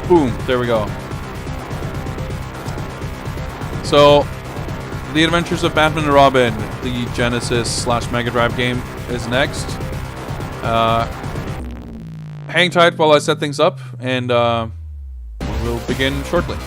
Boom. There we go. So, The Adventures of Batman and Robin, the Genesis/Mega Drive game, is next. Hang tight while I set things up, and we'll begin shortly.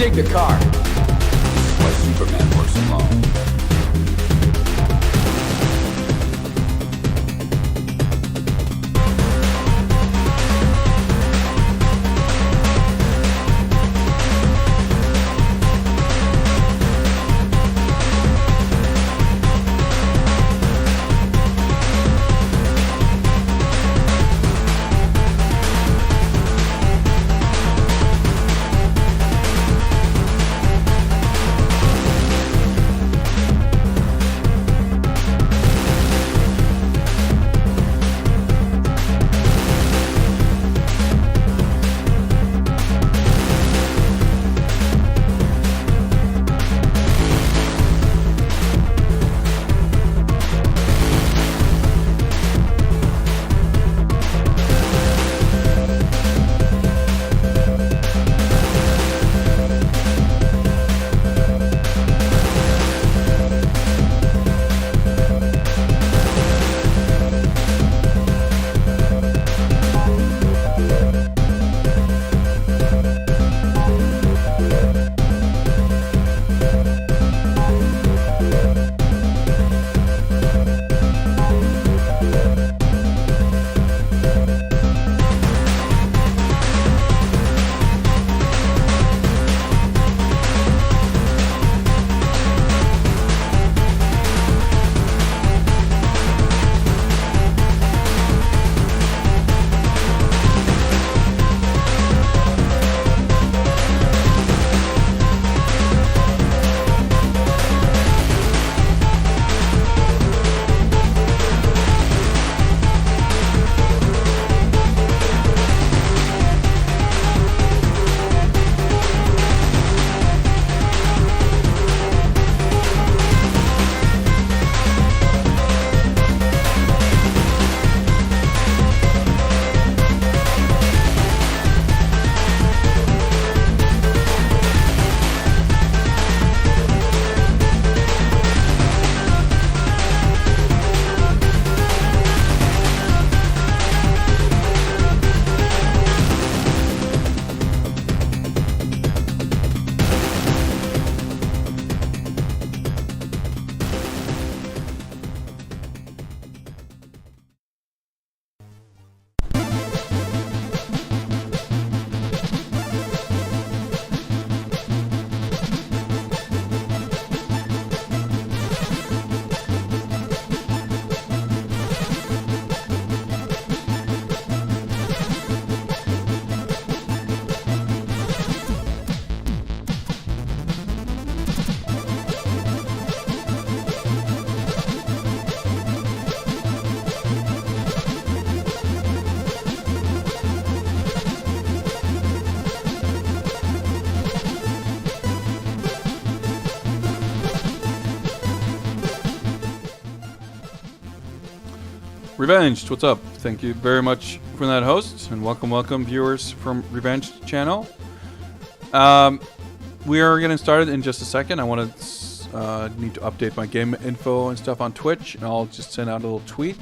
take the car. Why Superman works alone. Revenged, what's up? Thank you very much for that, host, and welcome viewers from Revenged channel. We are getting started in just a second. I want to need to update my game info and stuff on Twitch, and I'll just send out a little tweet.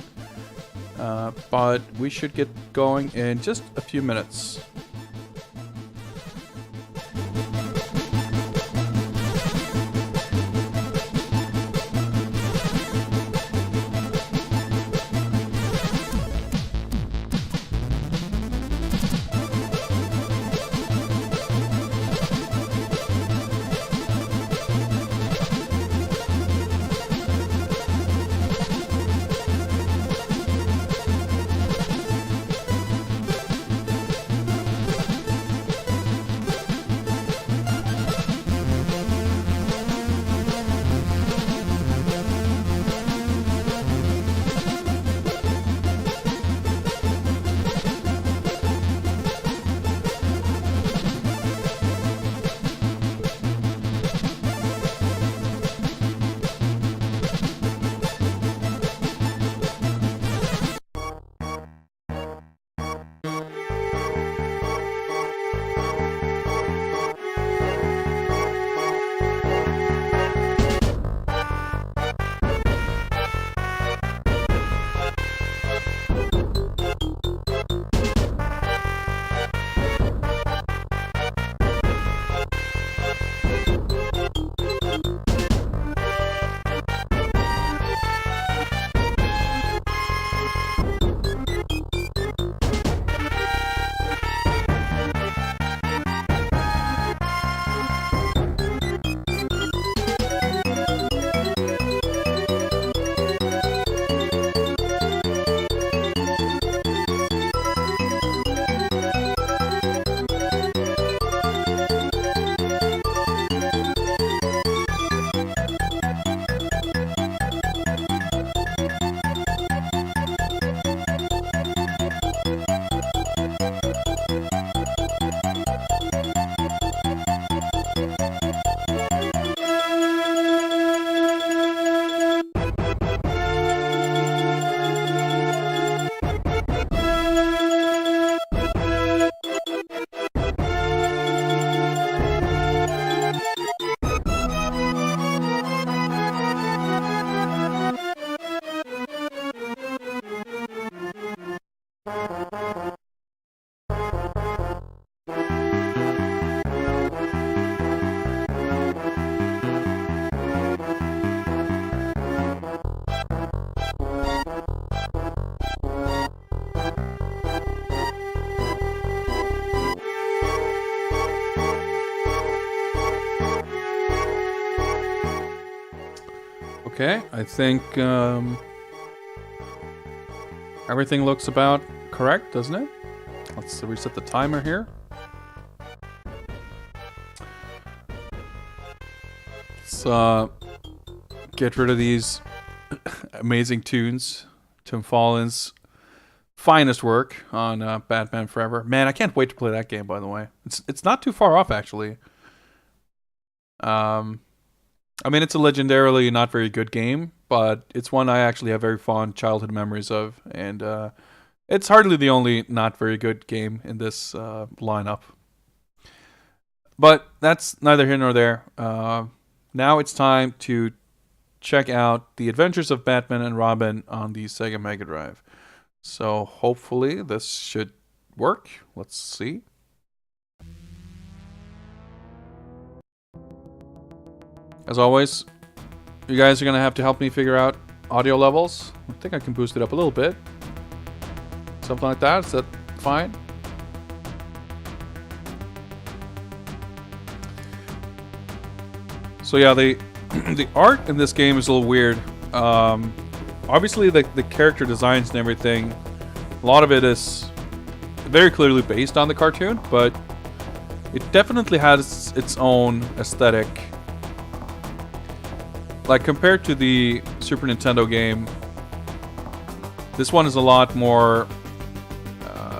But we should get going in just a few minutes. Okay, I think everything looks about correct, doesn't it? Let's reset the timer here. Let's get rid of these amazing tunes. Tim Follin's finest work on Batman Forever. Man, I can't wait to play that game, by the way. It's not too far off, actually. I mean, it's a legendarily not very good game, but it's one I actually have very fond childhood memories of, and it's hardly the only not very good game in this lineup. But that's neither here nor there. Now it's time to check out The Adventures of Batman and Robin on the Sega Mega Drive. So hopefully this should work. Let's see. As always, you guys are going to have to help me figure out audio levels. I think I can boost it up a little bit. Something like that. Is that fine? So yeah, the art in this game is a little weird. Obviously, the character designs and everything, a lot of it is very clearly based on the cartoon, but it definitely has its own aesthetic. Like, compared to the Super Nintendo game, this one is a lot more,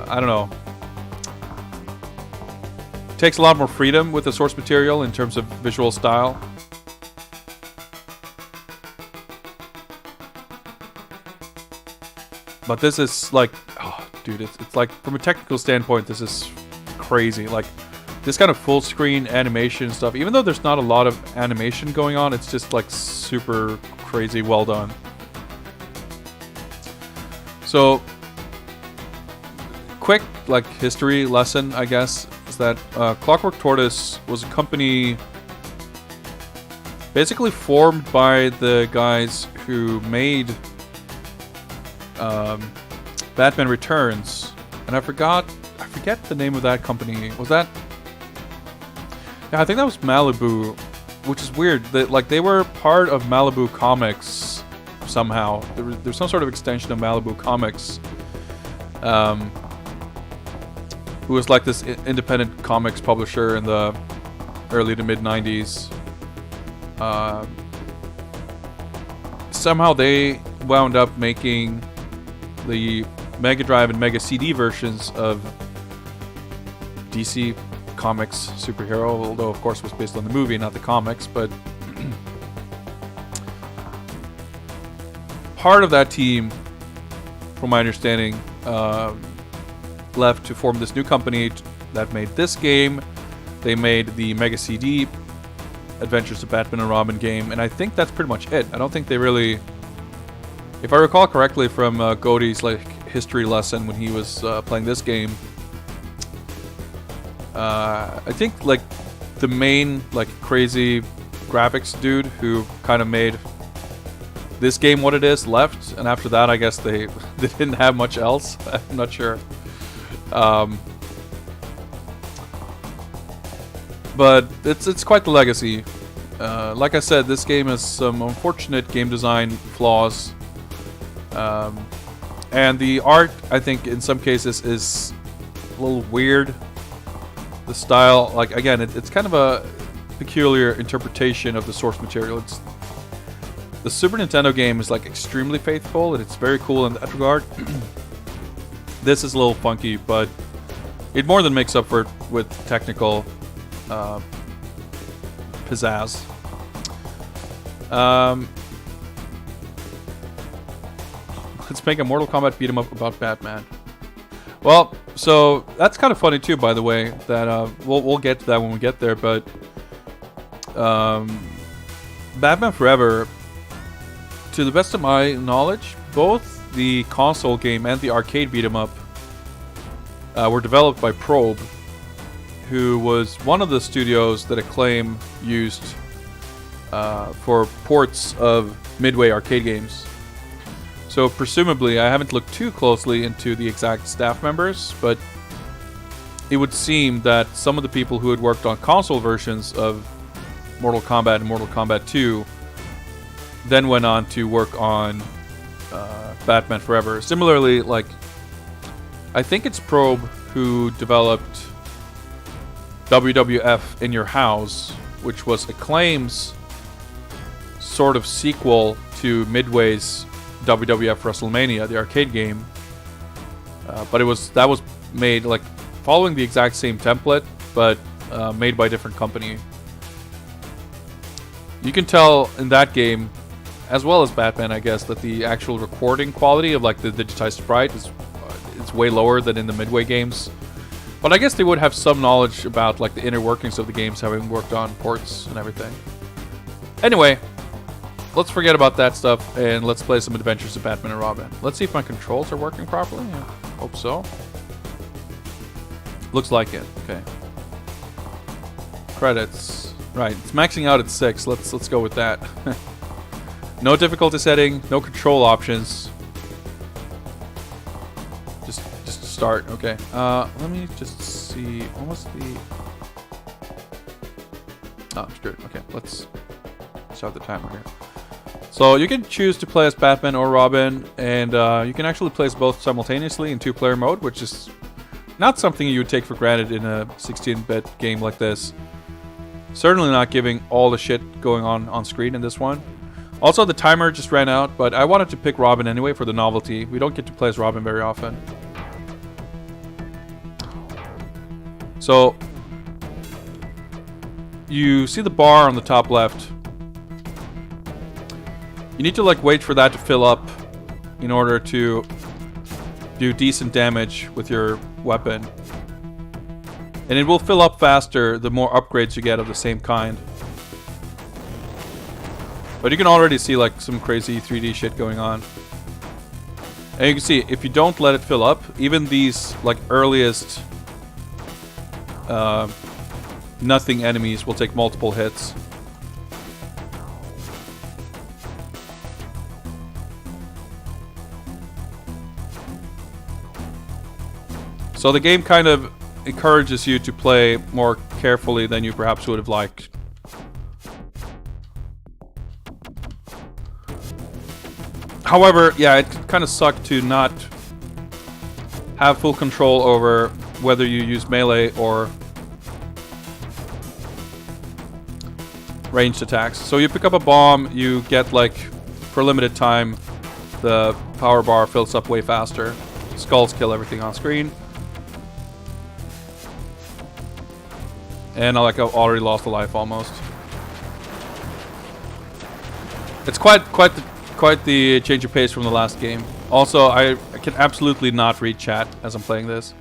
I don't know, takes a lot more freedom with the source material in terms of visual style. But this is like, oh, dude, it's like, from a technical standpoint, this is crazy. Like, this kind of full screen animation stuff, even though there's not a lot of animation going on, it's just like super crazy well done. So, quick like history lesson, I guess, is that Clockwork Tortoise was a company basically formed by the guys who made Batman Returns, and I forget the name of that company. Was that? Yeah, I think that was Malibu, which is weird. That like they were part of Malibu Comics somehow. There's some sort of extension of Malibu Comics, who was like this independent comics publisher in the early to mid '90s. Somehow they wound up making the Mega Drive and Mega CD versions of DC Comics Superhero, although of course it was based on the movie, not the comics, but part of that team, from my understanding, left to form this new company that made this game. They made the Mega CD Adventures of Batman and Robin game, and I think that's pretty much it. I don't think they really, if I recall correctly from Godey's like history lesson when he was playing this game, I think like the main like crazy graphics dude who kind of made this game what it is left, and after that I guess they didn't have much else. I'm not sure. But it's quite the legacy. Like I said, this game has some unfortunate game design flaws. And the art, I think, in some cases is a little weird. The style, like, again, it's kind of a peculiar interpretation of the source material. The Super Nintendo game is, like, extremely faithful, and it's very cool in that regard. This is a little funky, but it more than makes up for it with technical pizzazz. Let's make a Mortal Kombat beat 'em up about Batman. Well, so that's kind of funny too, by the way. That we'll get to that when we get there. But Batman Forever, to the best of my knowledge, both the console game and the arcade beat 'em up were developed by Probe, who was one of the studios that Acclaim used for ports of Midway arcade games. So presumably, I haven't looked too closely into the exact staff members, but it would seem that some of the people who had worked on console versions of Mortal Kombat and Mortal Kombat 2 then went on to work on Batman Forever. Similarly, like, I think it's Probe who developed WWF In Your House, which was Acclaim's sort of sequel to Midway's WWF WrestleMania, the arcade game. But that was made like following the exact same template, but made by a different company. You can tell in that game, as well as Batman, I guess, that the actual recording quality of like the digitized sprite is it's way lower than in the Midway games. But I guess they would have some knowledge about like the inner workings of the games, having worked on ports and everything. Anyway, let's forget about that stuff and let's play some Adventures of Batman and Robin. Let's see if my controls are working properly. Yeah, hope so. Looks like it. Okay. Credits. Right, it's maxing out at 6. Let's go with that. No difficulty setting, no control options. Just start. Okay. Let me just see. What was the? Oh, screw it. Okay, let's start the timer here. So you can choose to play as Batman or Robin, and you can actually play as both simultaneously in 2-player mode, which is not something you would take for granted in a 16-bit game like this. Certainly not giving all the shit going on screen in this one. Also, the timer just ran out, but I wanted to pick Robin anyway for the novelty. We don't get to play as Robin very often. So, you see the bar on the top left. You need to like wait for that to fill up in order to do decent damage with your weapon. And it will fill up faster the more upgrades you get of the same kind. But you can already see like some crazy 3D shit going on. And you can see if you don't let it fill up, even these like earliest nothing enemies will take multiple hits. So the game kind of encourages you to play more carefully than you perhaps would have liked. However, yeah, it kind of sucked to not have full control over whether you use melee or ranged attacks. So you pick up a bomb, you get like, for a limited time, the power bar fills up way faster. Skulls kill everything on screen. And I've already lost a life almost. It's quite the change of pace from the last game. Also, I can absolutely not read chat as I'm playing this.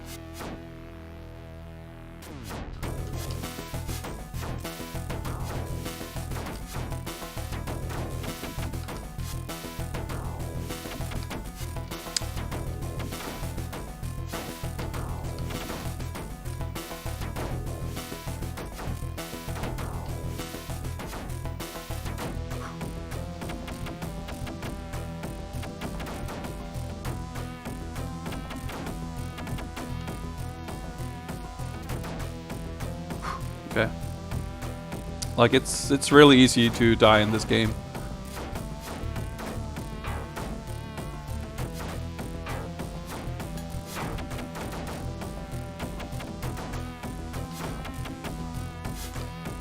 Okay. Like it's really easy to die in this game.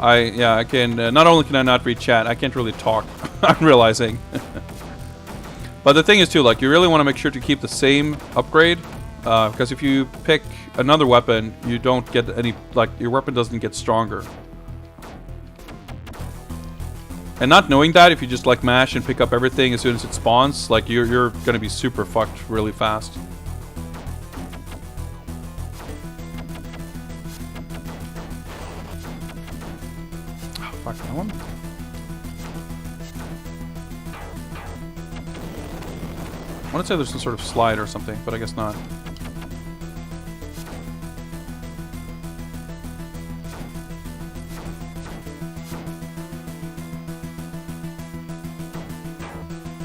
I can not only can I not read chat, I can't really talk. I'm realizing. But the thing is too, like, you really want to make sure to keep the same upgrade, because if you pick another weapon, you don't get any, like, your weapon doesn't get stronger. And not knowing that, if you just like mash and pick up everything as soon as it spawns, like you're gonna be super fucked really fast. Oh, fuck that one. I want to say there's some sort of slide or something, but I guess not.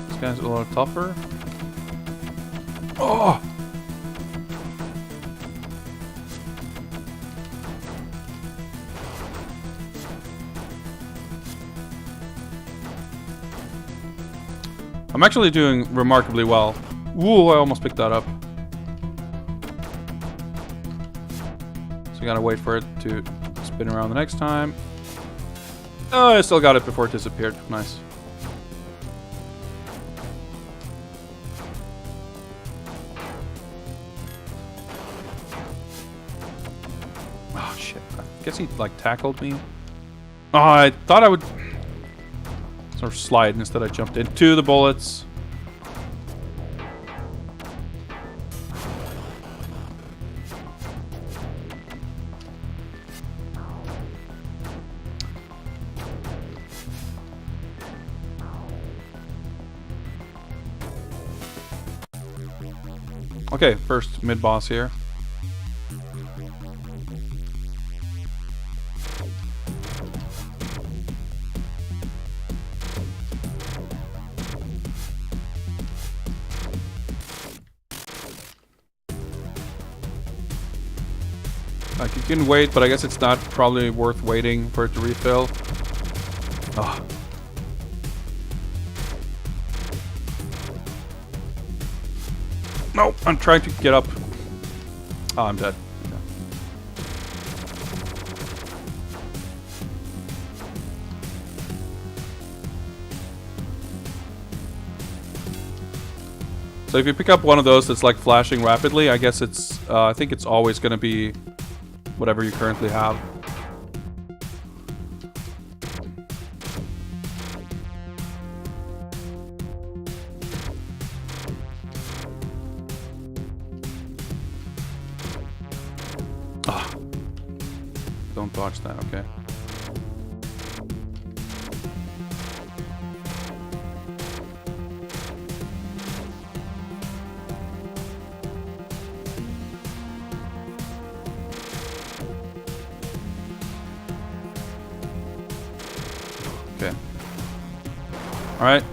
This guy's a lot tougher. Oh! I'm actually doing remarkably well. Ooh, I almost picked that up. So I gotta wait for it to spin around the next time. Oh, I still got it before it disappeared. Nice. Oh, shit. I guess he, like, tackled me. Oh, I thought I would sort of slide. Instead, I jumped into the bullets. Okay, first mid-boss here. Like, you can wait, but I guess it's not probably worth waiting for it to refill. Oh. No, I'm trying to get up. Oh, I'm dead. Okay. So if you pick up one of those that's like flashing rapidly, I guess it's, I think it's always going to be whatever you currently have. Don't dodge that, okay. Okay. Alright.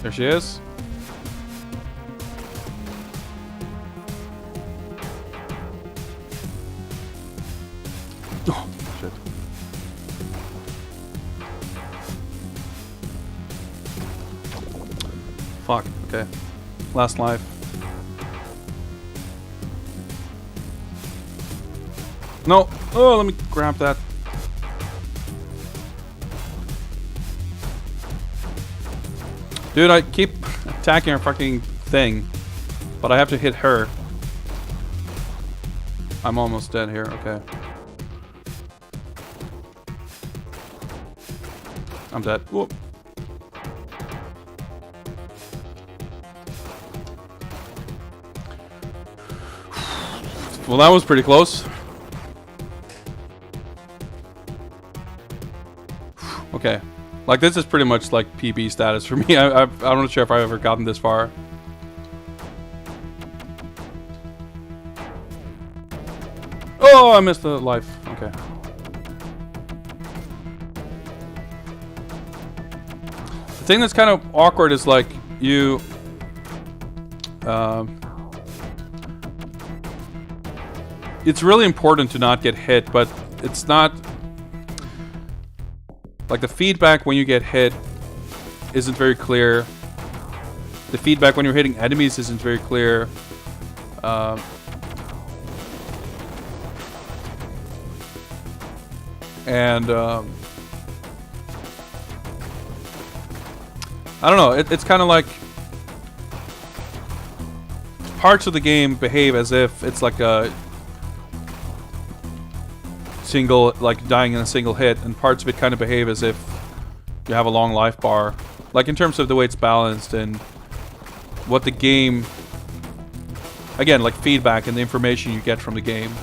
There she is. Oh, shit. Fuck, okay. Last life. No! Oh, let me grab that. Dude, I keep attacking her fucking thing, but I have to hit her. I'm almost dead here, okay. I'm dead. Whoop. Well, that was pretty close. Okay. Like, this is pretty much like PB status for me. I'm not sure if I've ever gotten this far. Oh, I missed the life. Okay. The thing that's kind of awkward is like you... it's really important to not get hit, but it's not... Like, the feedback when you get hit isn't very clear. The feedback when you're hitting enemies isn't very clear. And I don't know, it's kind of like parts of the game behave as if it's like a single, like dying in a single hit, and parts of it kind of behave as if you have a long life bar, like in terms of the way it's balanced and what the game, again, like feedback and the information you get from the game.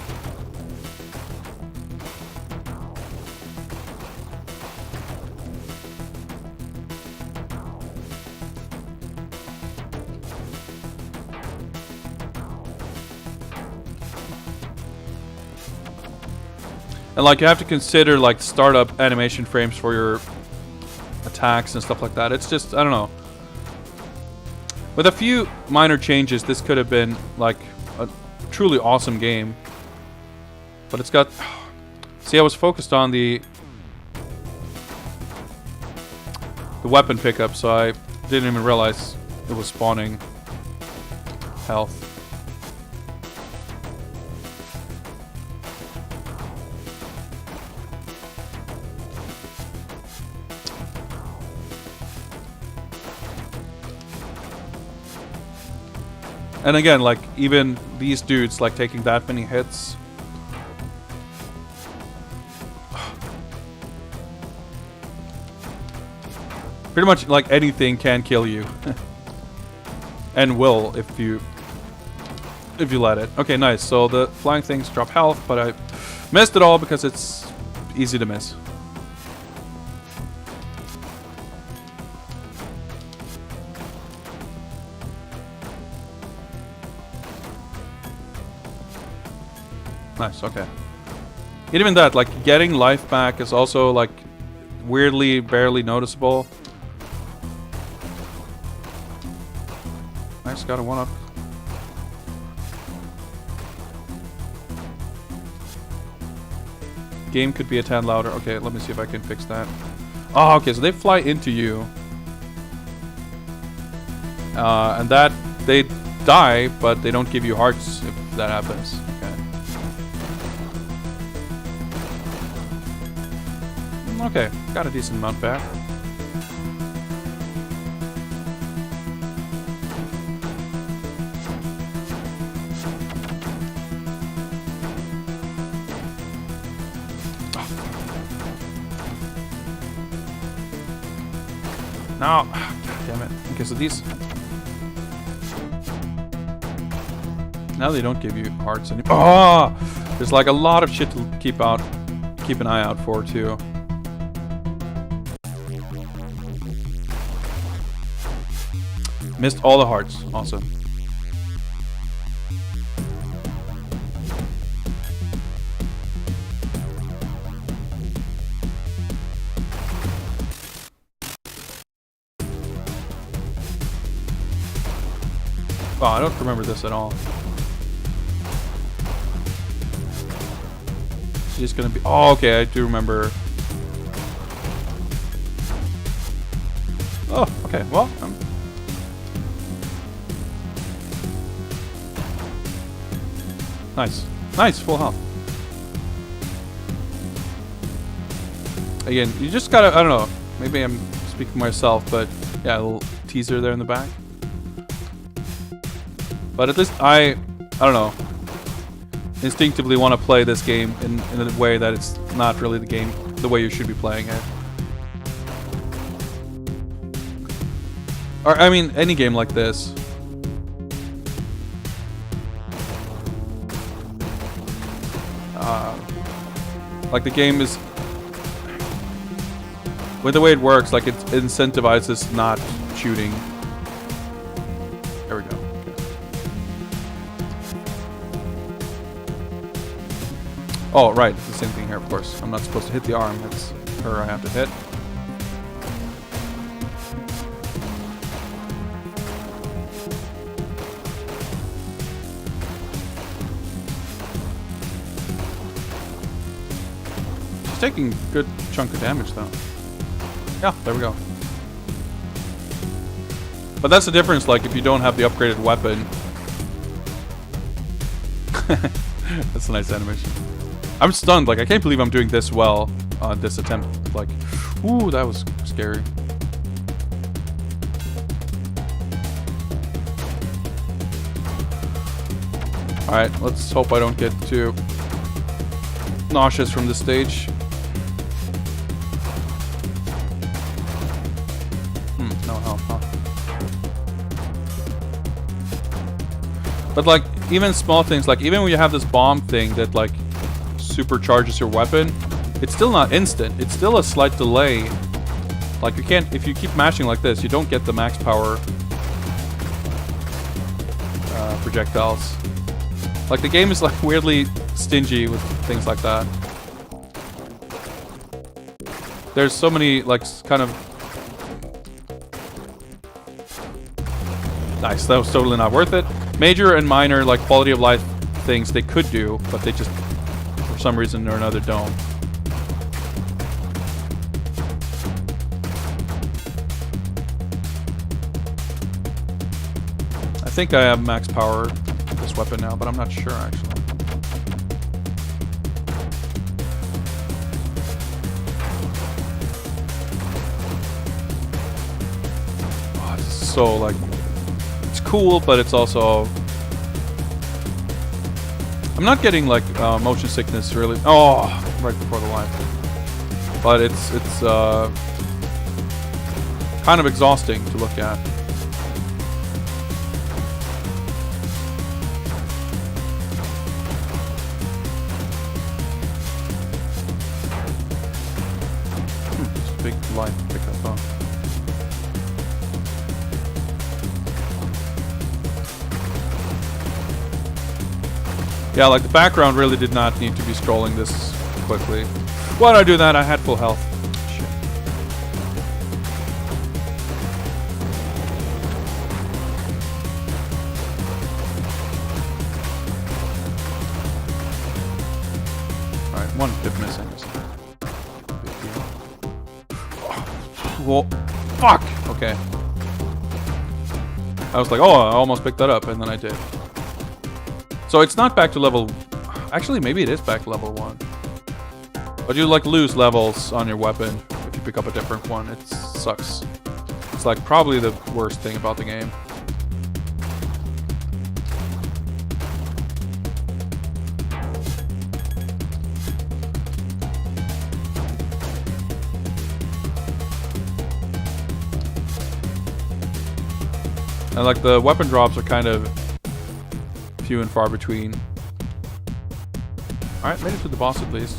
And like you have to consider like startup animation frames for your attacks and stuff like that. It's just, I don't know. With a few minor changes, this could have been like a truly awesome game. But it's got... See, I was focused on the the weapon pickup, so I didn't even realize it was spawning health. And again, like, even these dudes, like, taking that many hits. Pretty much, like, anything can kill you. And will, if you let it. Okay, nice. So the flying things drop health, but I missed it all because it's easy to miss. Nice, okay. And even that, like, getting life back is also, like, weirdly, barely noticeable. Nice, got a 1-up. Game could be a tad louder. Okay, let me see if I can fix that. Oh, okay, so they fly into you. And that, they die, but they don't give you hearts if that happens. Okay, got a decent amount back. Oh. No, God damn it. Okay, so these. Now they don't give you hearts anymore. Oh, there's like a lot of shit to keep an eye out for too. Missed all the hearts. Awesome. Oh, I don't remember this at all. She's gonna be... Oh, okay, I do remember. Oh, okay, well, Nice. Nice, full health. Again, you just gotta, I don't know, maybe I'm speaking for myself, but yeah, a little teaser there in the back. But at least I don't know, instinctively want to play this game in a way that it's not really the game, the way you should be playing it. Or, I mean, any game like this. Like, the game is... With the way it works, like, it incentivizes not shooting. There we go. Oh, right. It's the same thing here, of course. I'm not supposed to hit the arm. It's her I have to hit. Taking a good chunk of damage though. Yeah, there we go. But that's the difference, like, if you don't have the upgraded weapon. That's a nice animation. I'm stunned, like, I can't believe I'm doing this well on this attempt. Like, ooh, that was scary. Alright, let's hope I don't get too nauseous from this stage. No help, huh? But, like, even small things, like, even when you have this bomb thing that, like, supercharges your weapon, it's still not instant. It's still a slight delay. Like, you can't, if you keep mashing like this, you don't get the max power projectiles. Like, the game is, like, weirdly stingy with things like that. There's so many, like, kind of... Nice, that was totally not worth it. Major and minor, like, quality of life things they could do, but they just, for some reason or another, don't. think I have max power with this weapon now, but I'm not sure actually. Oh, this is so like, it's cool, but it's also, I'm not getting like motion sickness really. Oh, right before the life. But it's kind of exhausting to look at. It's a big life to pick up on. Yeah, like the background really did not need to be scrolling this quickly. Why did I do that? I had full health. Shit. Alright, one hit missing. Whoa. Fuck! Okay. I was like, oh, I almost picked that up, and then I did. So it's not back to level... Actually, maybe it is back to level 1. But you like lose levels on your weapon if you pick up a different one. It sucks. It's like probably the worst thing about the game. And like the weapon drops are kind of few and far between. Alright, made it to the boss at least.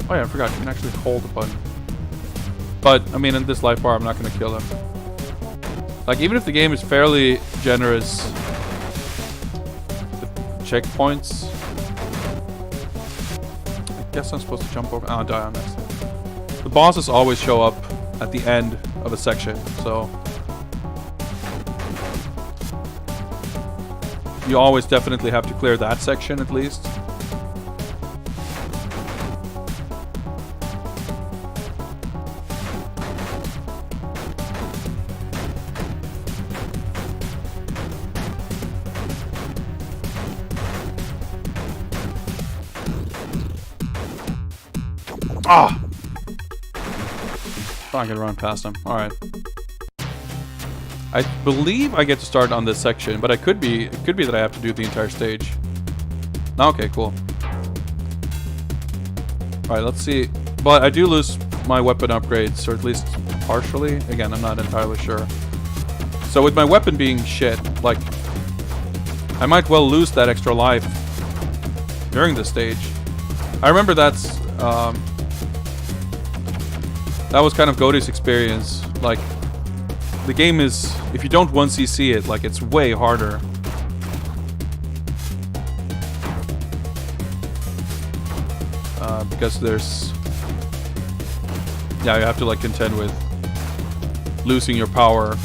Oh yeah, I forgot, you can actually hold the button. But, I mean, in this life bar, I'm not going to kill him. Like, even if the game is fairly generous with checkpoints, I guess I'm supposed to jump over. I'll die on this. The bosses always show up at the end of a section, so you always definitely have to clear that section at least. Ah! I'm gonna run past him. Alright. I believe I get to start on this section, but it could be that I have to do the entire stage. Okay, cool. Alright, let's see. But I do lose my weapon upgrades, or at least partially. Again, I'm not entirely sure. So with my weapon being shit, like, I might well lose that extra life during this stage. I remember that's, that was kind of Godie's experience. Like, the game is, if you don't 1cc it, like, it's way harder. Because there's... Yeah, you have to, like, contend with losing your power.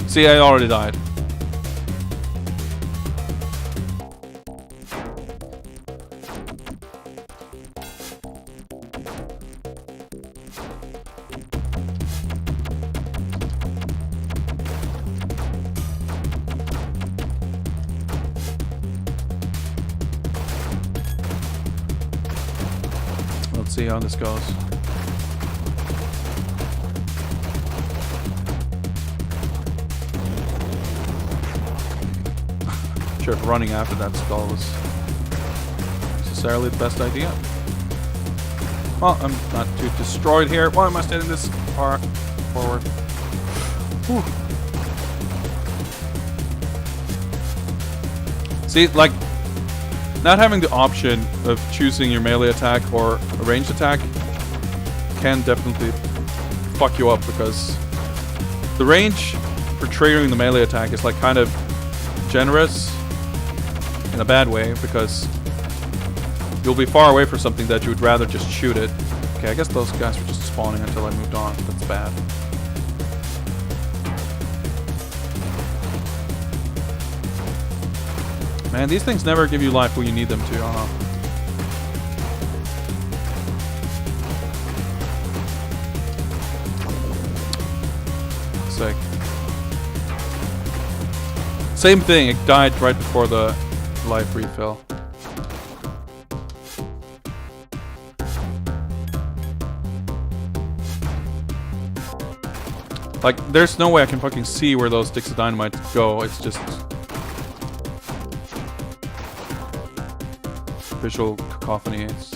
See, I already died. Let's see how this goes. Sure, if running after that skull was necessarily the best idea. Well, I'm not too destroyed here. Why am I standing this far forward? Whew. See, like, not having the option of choosing your melee attack or a ranged attack can definitely fuck you up, because the range for triggering the melee attack is like kind of generous in a bad way, because you'll be far away from something that you would rather just shoot it. Okay, I guess those guys were just spawning until I moved on. That's bad. Man, these things never give you life when you need them to. Sick. Same thing, it died right before the life refill. Like, there's no way I can fucking see where those sticks of dynamite go. It's just visual cacophony. It's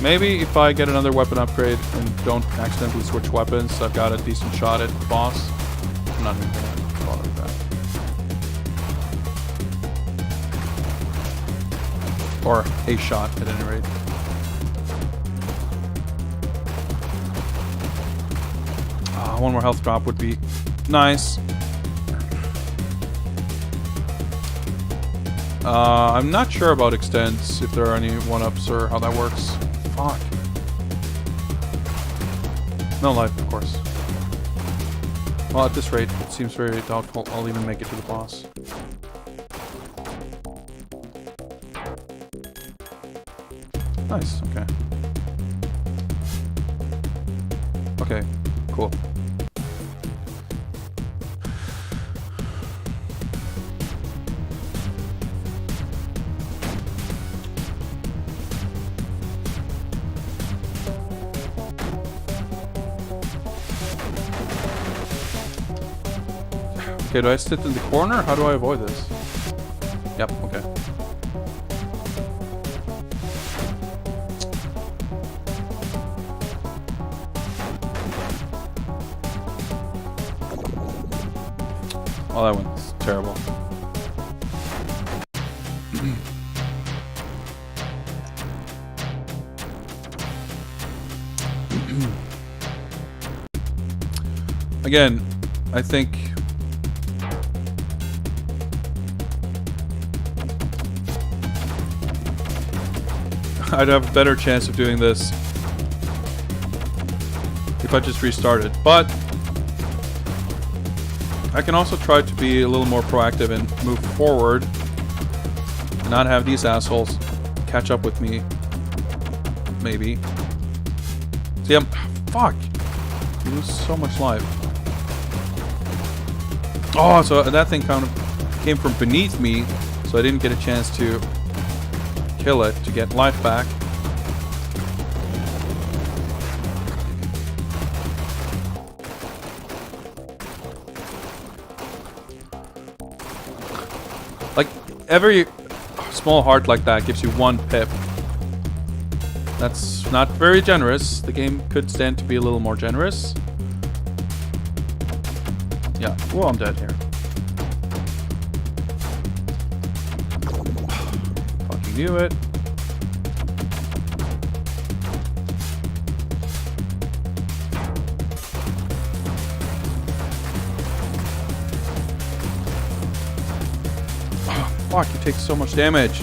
maybe if I get another weapon upgrade and don't accidentally switch weapons, I've got a decent shot at the boss. I'm not even gonna bother with that. Or a shot at any rate. One more health drop would be nice. I'm not sure about extents, if there are any one-ups or how that works. Fuck. No life, of course. Well, at this rate, it seems very doubtful I'll even make it to the boss. Nice, okay. Okay, cool. Okay, do I sit in the corner? How do I avoid this? Yep, okay. Oh, that one's terrible. Again, I think I'd have a better chance of doing this if I just restarted, but I can also try to be a little more proactive and move forward and not have these assholes catch up with me. Maybe. See, fuck! You lose so much life. Oh, so that thing kind of came from beneath me, so I didn't get a chance to kill it to get life back. Like, every small heart like that gives you 1 pip. That's not very generous. The game could stand to be a little more generous. Yeah, well, I'm dead here. Fucking knew it. Fuck, you take so much damage.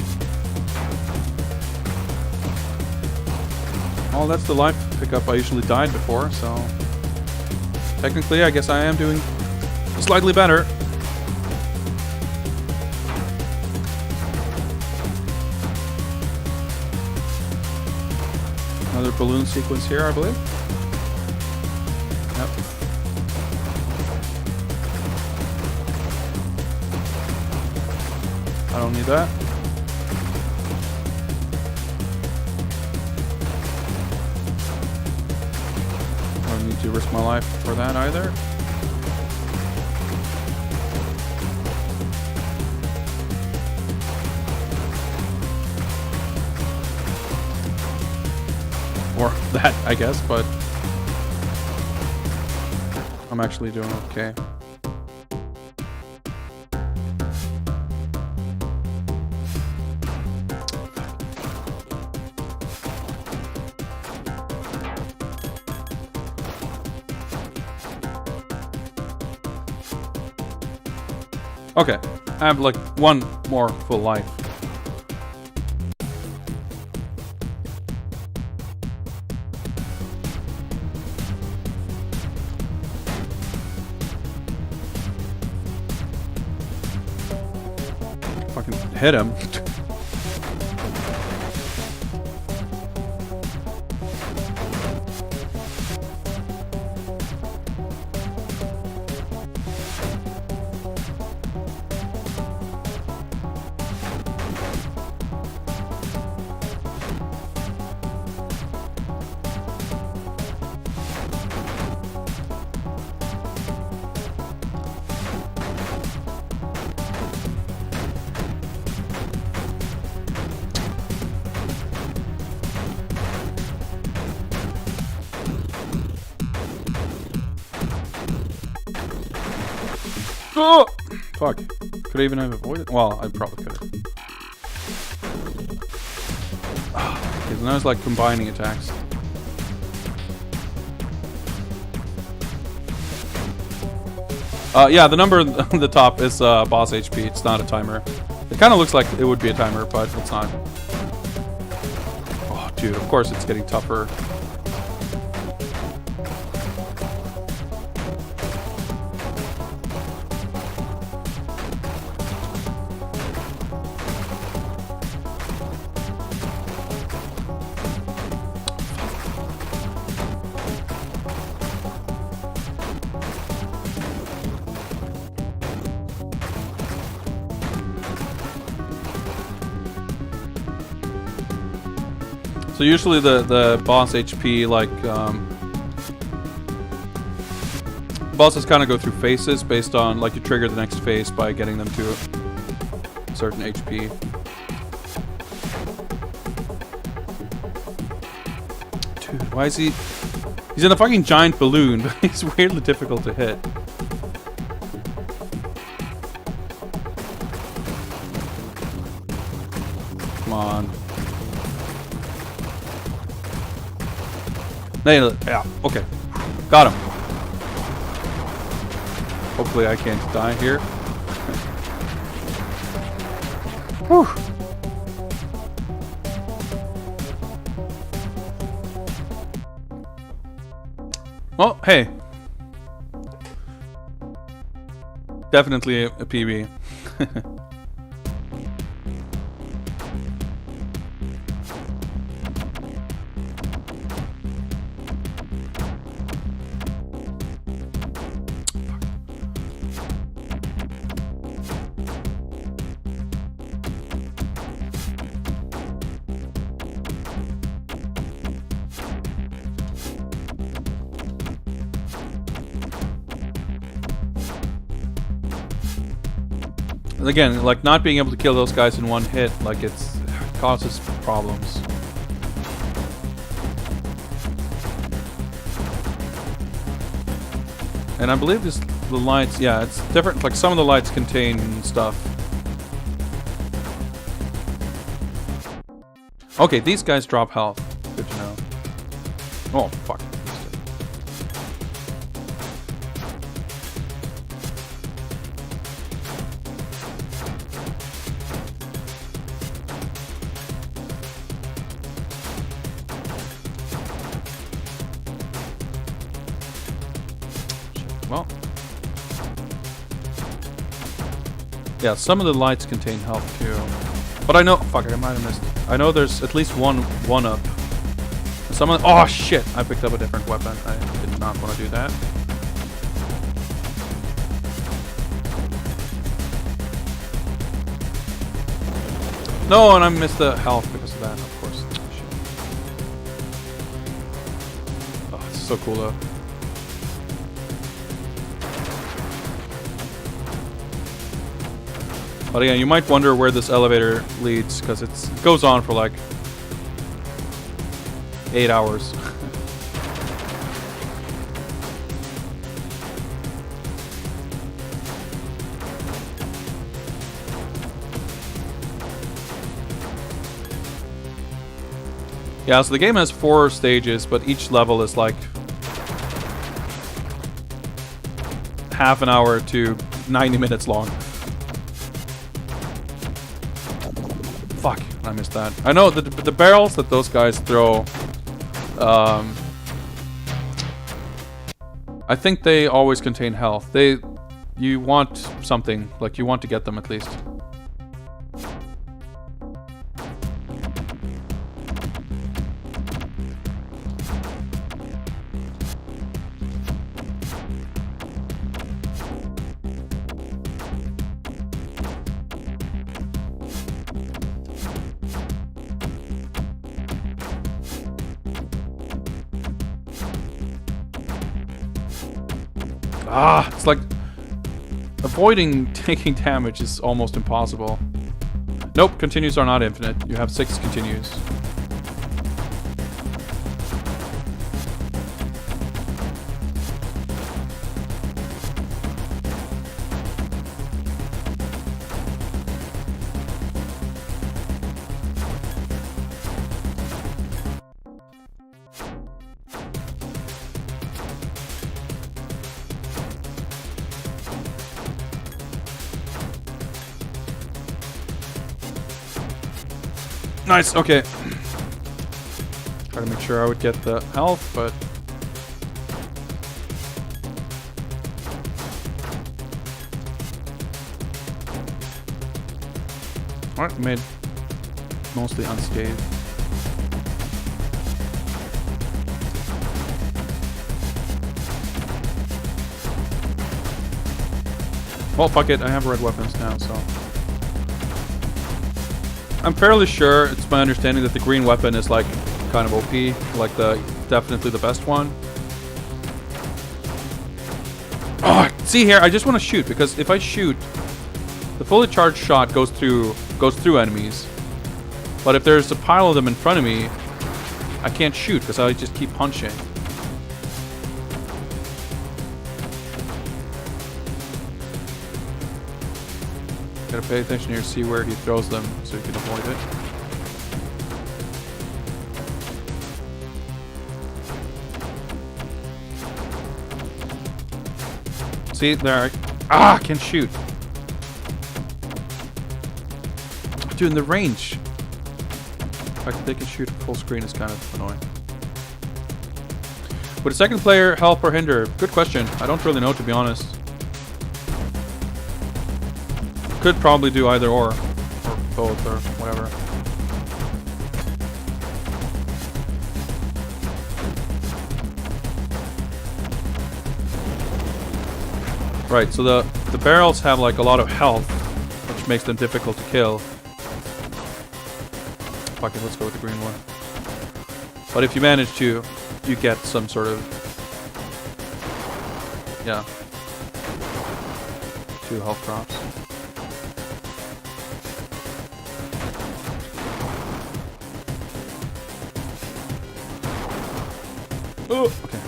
Well, that's the life pickup I usually died before, so technically I guess I am doing slightly better. Another balloon sequence here, I believe. Yep. I don't need that. I don't need to risk my life for that either. Or that, I guess, but I'm actually doing okay. Okay, I have like 1 more full life. can hit him. Oh! Fuck. Could I even have avoided? Well, I probably could have. Okay, so now it's like combining attacks. Yeah, the number on the top is boss HP. It's not a timer. It kind of looks like it would be a timer, but it's not. Oh, dude, of course it's getting tougher. So usually the boss HP, like, bosses kind of go through phases based on, like, you trigger the next phase by getting them to a certain HP. Dude, why is he... He's in a fucking giant balloon, but he's weirdly difficult to hit. Come on. Yeah, okay. Got him. Hopefully I can't die here. Whew. Well, hey. Definitely a PB. Again, like, not being able to kill those guys in one hit, like, it causes problems. And I believe the lights, yeah, it's different. Like, some of the lights contain stuff. Okay, these guys drop health. Good to know. Oh, fuck. Well, yeah, some of the lights contain health too, but I know, fuck, I might have missed. I know there's at least one up. Someone, oh shit! I picked up a different weapon. I did not want to do that. No, and I missed the health because of that, of course. Oh, shit. Oh, it's so cool though. But again, you might wonder where this elevator leads, because it goes on for like 8 hours. Yeah, so the game has 4 stages, but each level is like half an hour to 90 minutes long. Fuck, I missed that. I know the barrels that those guys throw, I think they always contain health. You want something, like you want to get them at least. It's like avoiding taking damage is almost impossible. Nope, continues are not infinite. You have 6 continues. Nice, okay. Try to make sure I would get the health, but... Alright, made mostly unscathed. Well, fuck it, I have red weapons now, so... I'm fairly sure, it's my understanding that the green weapon is like kind of OP, like definitely the best one. Oh, see here, I just want to shoot because if I shoot, the fully charged shot goes through enemies. But if there's a pile of them in front of me, I can't shoot because I just keep punching. Gotta pay attention here, see where he throws them so you can avoid it. See, there. I can't shoot. Dude, in the range. The fact that they can shoot full screen is kind of annoying. Would a second player help or hinder? Good question. I don't really know, to be honest. Could probably do either or both, or whatever. Right, so the barrels have like a lot of health, which makes them difficult to kill. Fuck it, let's go with the green one. But if you manage to, you get some sort of, yeah, 2 health drops. Oh, okay.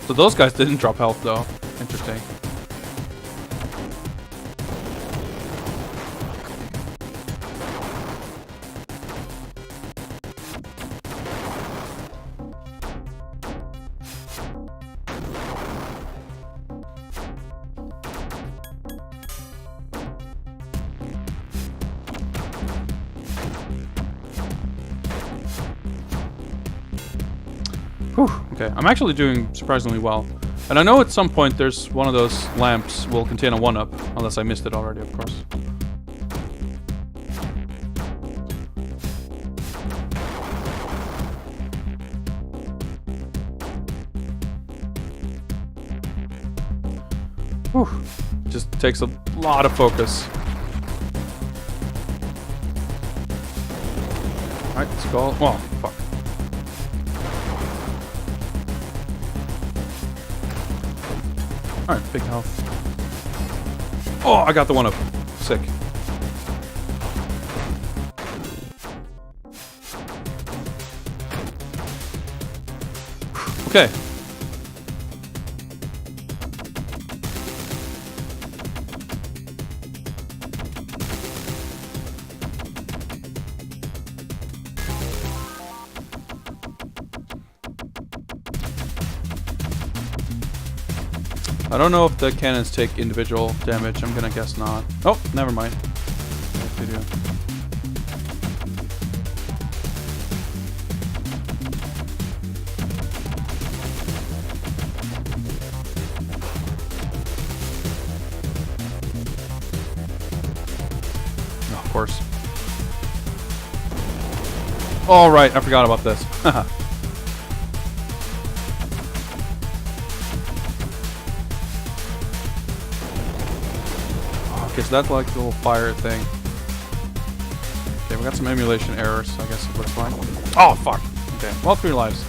So those guys didn't drop health though. Interesting. Whew, okay, I'm actually doing surprisingly well. And I know at some point there's one of those lamps will contain a 1-up, unless I missed it already, of course. Whew, just takes a lot of focus. Alright, skull. Oh, fuck. Alright, big health. Oh, I got the 1-up. Sick. Okay. I don't know if the cannons take individual damage. I'm gonna guess not. Oh, never mind. Yes, they do. Oh, of course. All right, I forgot about this. Okay, so that's like the little fire thing. Okay, we got some emulation errors, I guess it looks fine. Oh, fuck. Okay, well, 3 lives.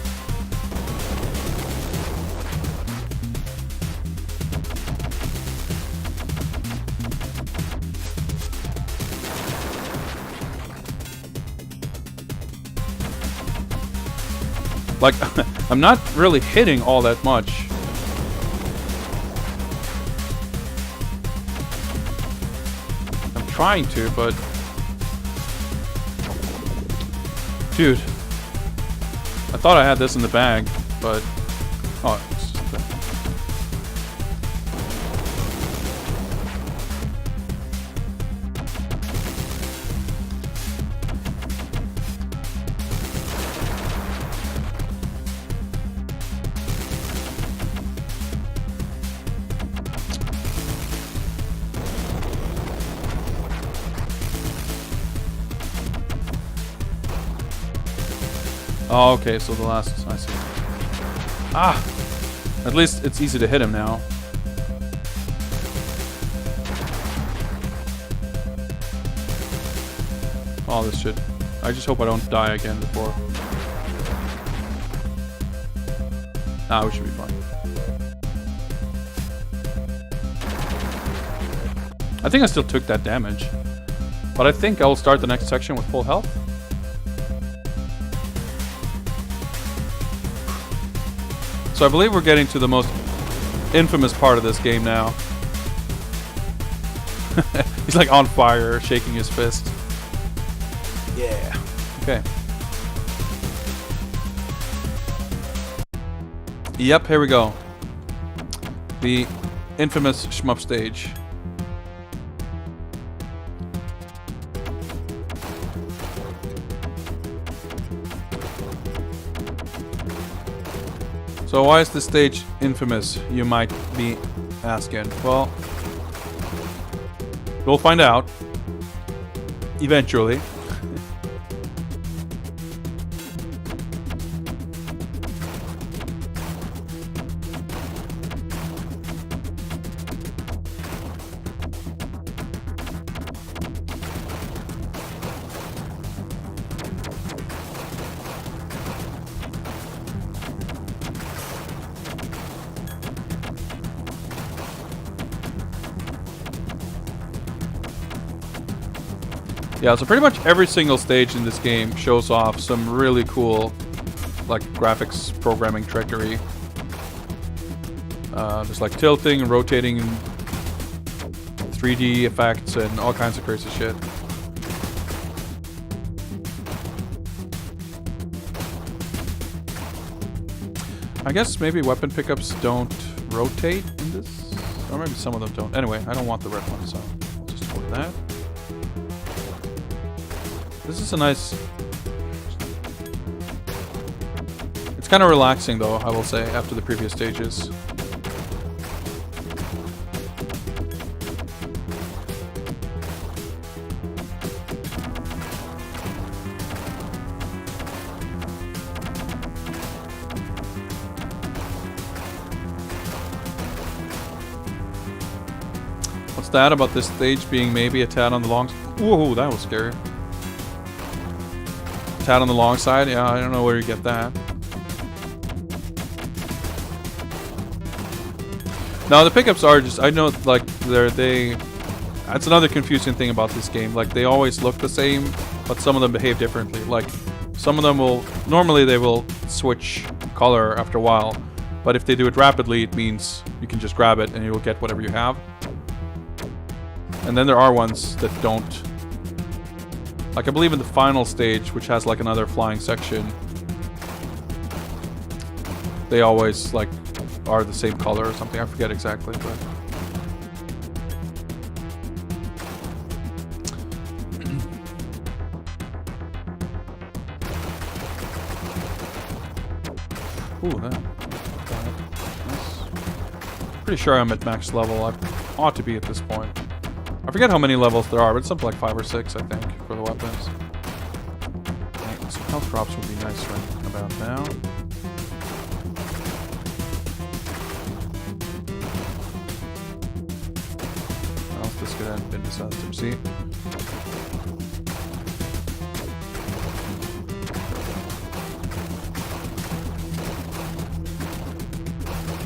Like, I'm not really hitting all that much. I'm trying to, but... Dude. I thought I had this in the bag, but... Oh, it's just that. Oh, okay, so the last... I see. Ah! At least it's easy to hit him now. Oh, this should... I just hope I don't die again before. Nah, we should be fine. I think I still took that damage. But I think I'll start the next section with full health. So I believe we're getting to the most infamous part of this game now. He's like on fire, shaking his fist. Yeah. Okay. Yep, here we go. The infamous shmup stage. So why is this stage infamous, you might be asking? Well, we'll find out. Eventually. Yeah, so pretty much every single stage in this game shows off some really cool, like, graphics programming trickery. There's like tilting and rotating and 3D effects and all kinds of crazy shit. I guess maybe weapon pickups don't rotate in this? Or maybe some of them don't. Anyway, I don't want the red one, so I'll just avoid that. This is a nice... It's kind of relaxing though, I will say, after the previous stages. What's that about this stage being maybe a tad on the long... Whoa, that was scary. Tad on the long side? Yeah, I don't know where you get that. Now the pickups are just... I know, like, that's another confusing thing about this game. Like, they always look the same, but some of them behave differently. Like, some of them will... Normally they will switch color after a while, but if they do it rapidly, it means you can just grab it and you will get whatever you have. And then there are ones that don't. Like, I believe in the final stage, which has like another flying section, they always like are the same color or something. I forget exactly, but ooh, that. Nice. Pretty sure I'm at max level. I ought to be at this point. I forget how many levels there are, but it's something like 5 or 6, I think, for the weapons. Okay, some health drops would be nice right about now. Well, this could have been disaster. See?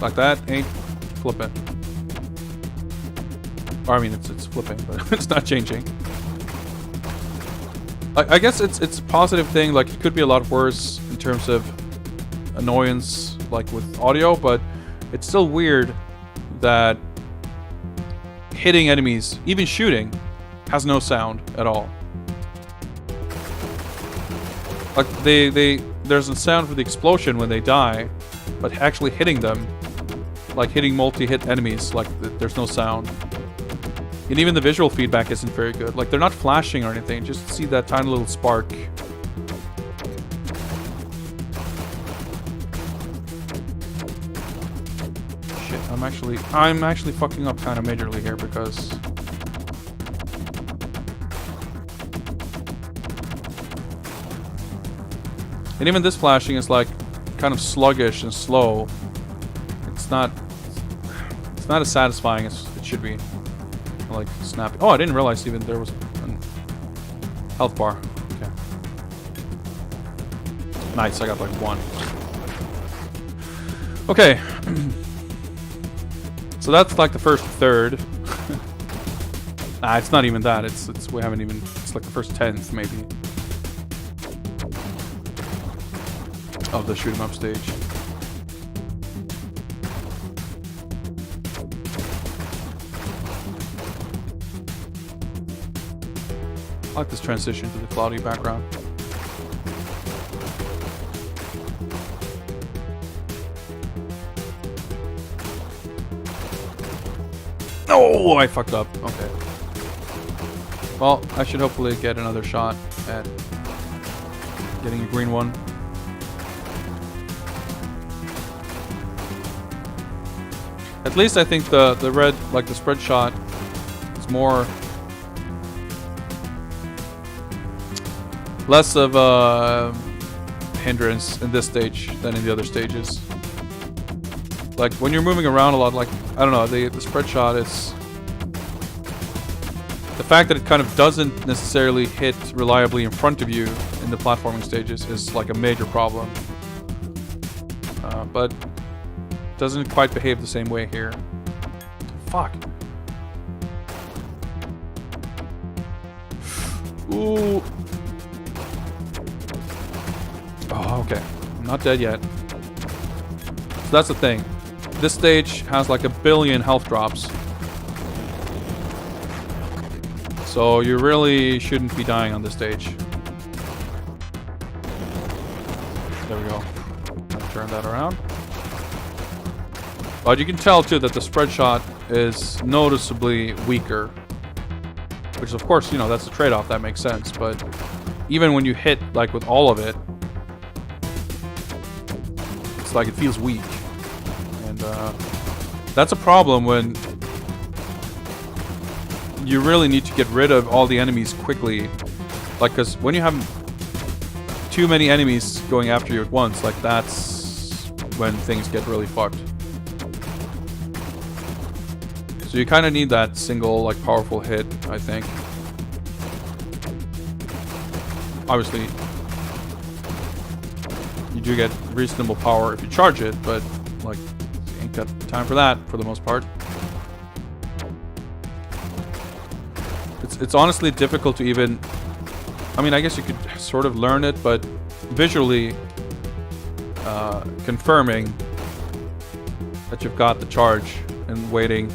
Like that ain't flipping. Or I mean, it's flipping, but it's not changing. I guess it's a positive thing. Like, it could be a lot worse in terms of annoyance, like with audio, but it's still weird that hitting enemies, even shooting, has no sound at all. Like, there's a sound for the explosion when they die, but actually hitting them, like hitting multi-hit enemies, like there's no sound. And even the visual feedback isn't very good. Like, they're not flashing or anything, just see that tiny little spark. Shit, I'm actually fucking up kind of majorly here because and even this flashing is like kind of sluggish and slow. It's not as satisfying as it should be. Like snappy. Oh, I didn't realize even there was a health bar. Okay. Nice, I got like 1. Okay. So that's like the first third. Nah, it's not even that. It's we haven't even. It's like the first 10th maybe of the shoot 'em up stage. I like this transition to the cloudy background. Oh, I fucked up. Okay. Well, I should hopefully get another shot at getting a green one. At least I think the red, like the spread shot, is more... less of a hindrance in this stage than in the other stages. Like, when you're moving around a lot, like, I don't know, the spread shot is... the fact that it kind of doesn't necessarily hit reliably in front of you in the platforming stages is like a major problem. But doesn't quite behave the same way here. Fuck. Ooh. Oh, okay. I'm not dead yet. So that's the thing. This stage has like 1 billion health drops. So you really shouldn't be dying on this stage. There we go. I'll turn that around. But you can tell too that the spread shot is noticeably weaker. Which of course, you know, that's a trade-off, that makes sense. But even when you hit like with all of it, it's like it feels weak. And that's a problem when you really need to get rid of all the enemies quickly. Like, because when you have too many enemies going after you at once, like that's when things get really fucked. So you kind of need that single, like, powerful hit, I think. Obviously, you do get reasonable power if you charge it, but, like, you ain't got time for that, for the most part. It's honestly difficult to even... I mean, I guess you could sort of learn it, but visually confirming that you've got the charge and waiting...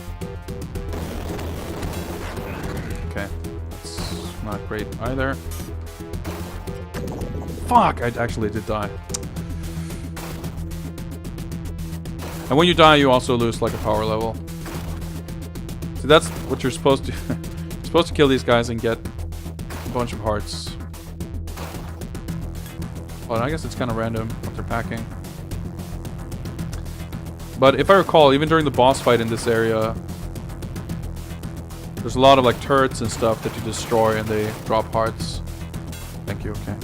Okay, that's not great either. Fuck! I actually did die. And when you die, you also lose like a power level. So that's what you're supposed to... you're supposed to kill these guys and get a bunch of hearts. Well, I guess it's kind of random what they're packing. But if I recall, even during the boss fight in this area, there's a lot of like turrets and stuff that you destroy and they drop hearts. Thank you, okay.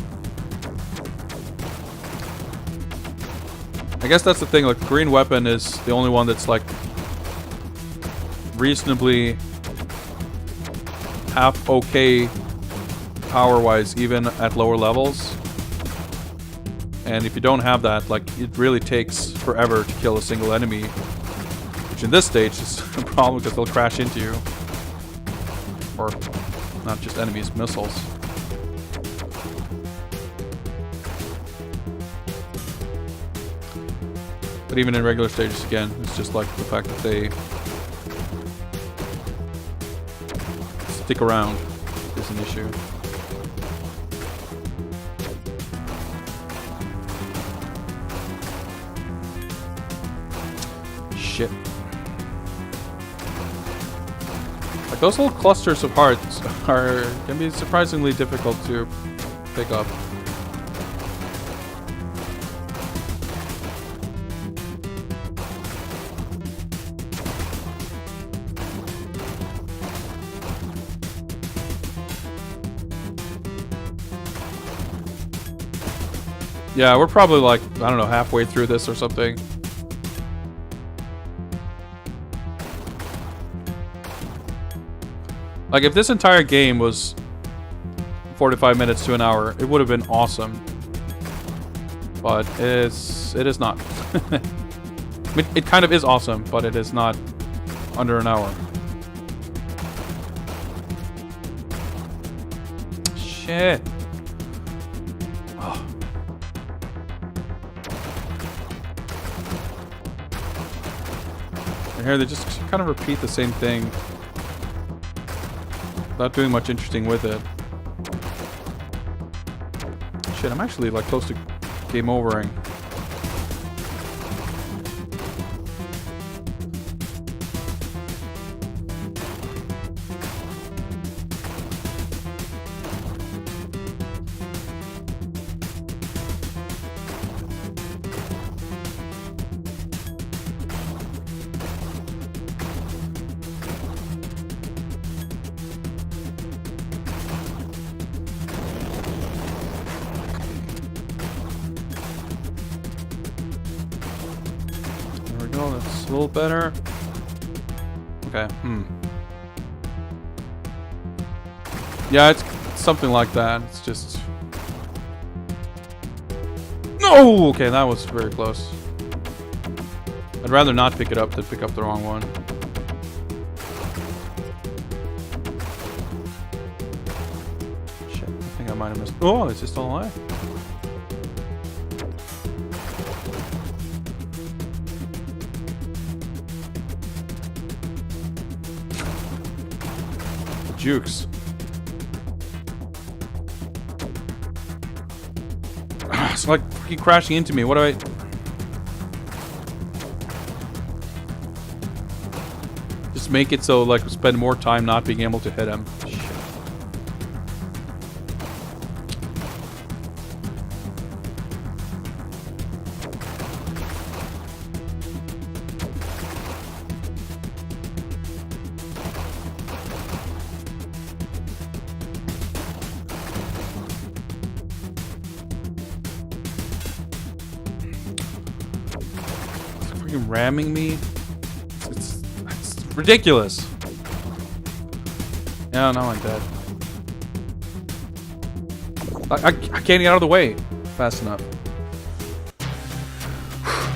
I guess that's the thing, like the green weapon is the only one that's like reasonably half okay power-wise, even at lower levels. And if you don't have that, like, it really takes forever to kill a single enemy Which in this stage is a problem because they'll crash into you. Or not just enemies, missiles. But even in regular stages, again, it's just like the fact that they stick around is an issue. Shit. Like those little clusters of hearts can be surprisingly difficult to pick up. Yeah, we're probably like, I don't know, halfway through this or something. Like, if this entire game was 45 minutes to an hour, it would have been awesome. But it is not. I mean, it kind of is awesome, but it is not under an hour. Shit. Oh. And here they just kind of repeat the same thing. Without doing much interesting with it. Shit, I'm actually like close to game overing. That's a little better. Okay, Yeah, it's something like that. It's just... No! Okay, that was very close. I'd rather not pick it up than pick up the wrong one. Shit, I think I might have missed... Oh, is it still alive? Jukes. It's like freaking crashing into me. What do I... Just make it so, like, spend more time not being able to hit him. Shit. Ramming me. It's ridiculous. Yeah, now I'm dead. I can't get out of the way fast enough.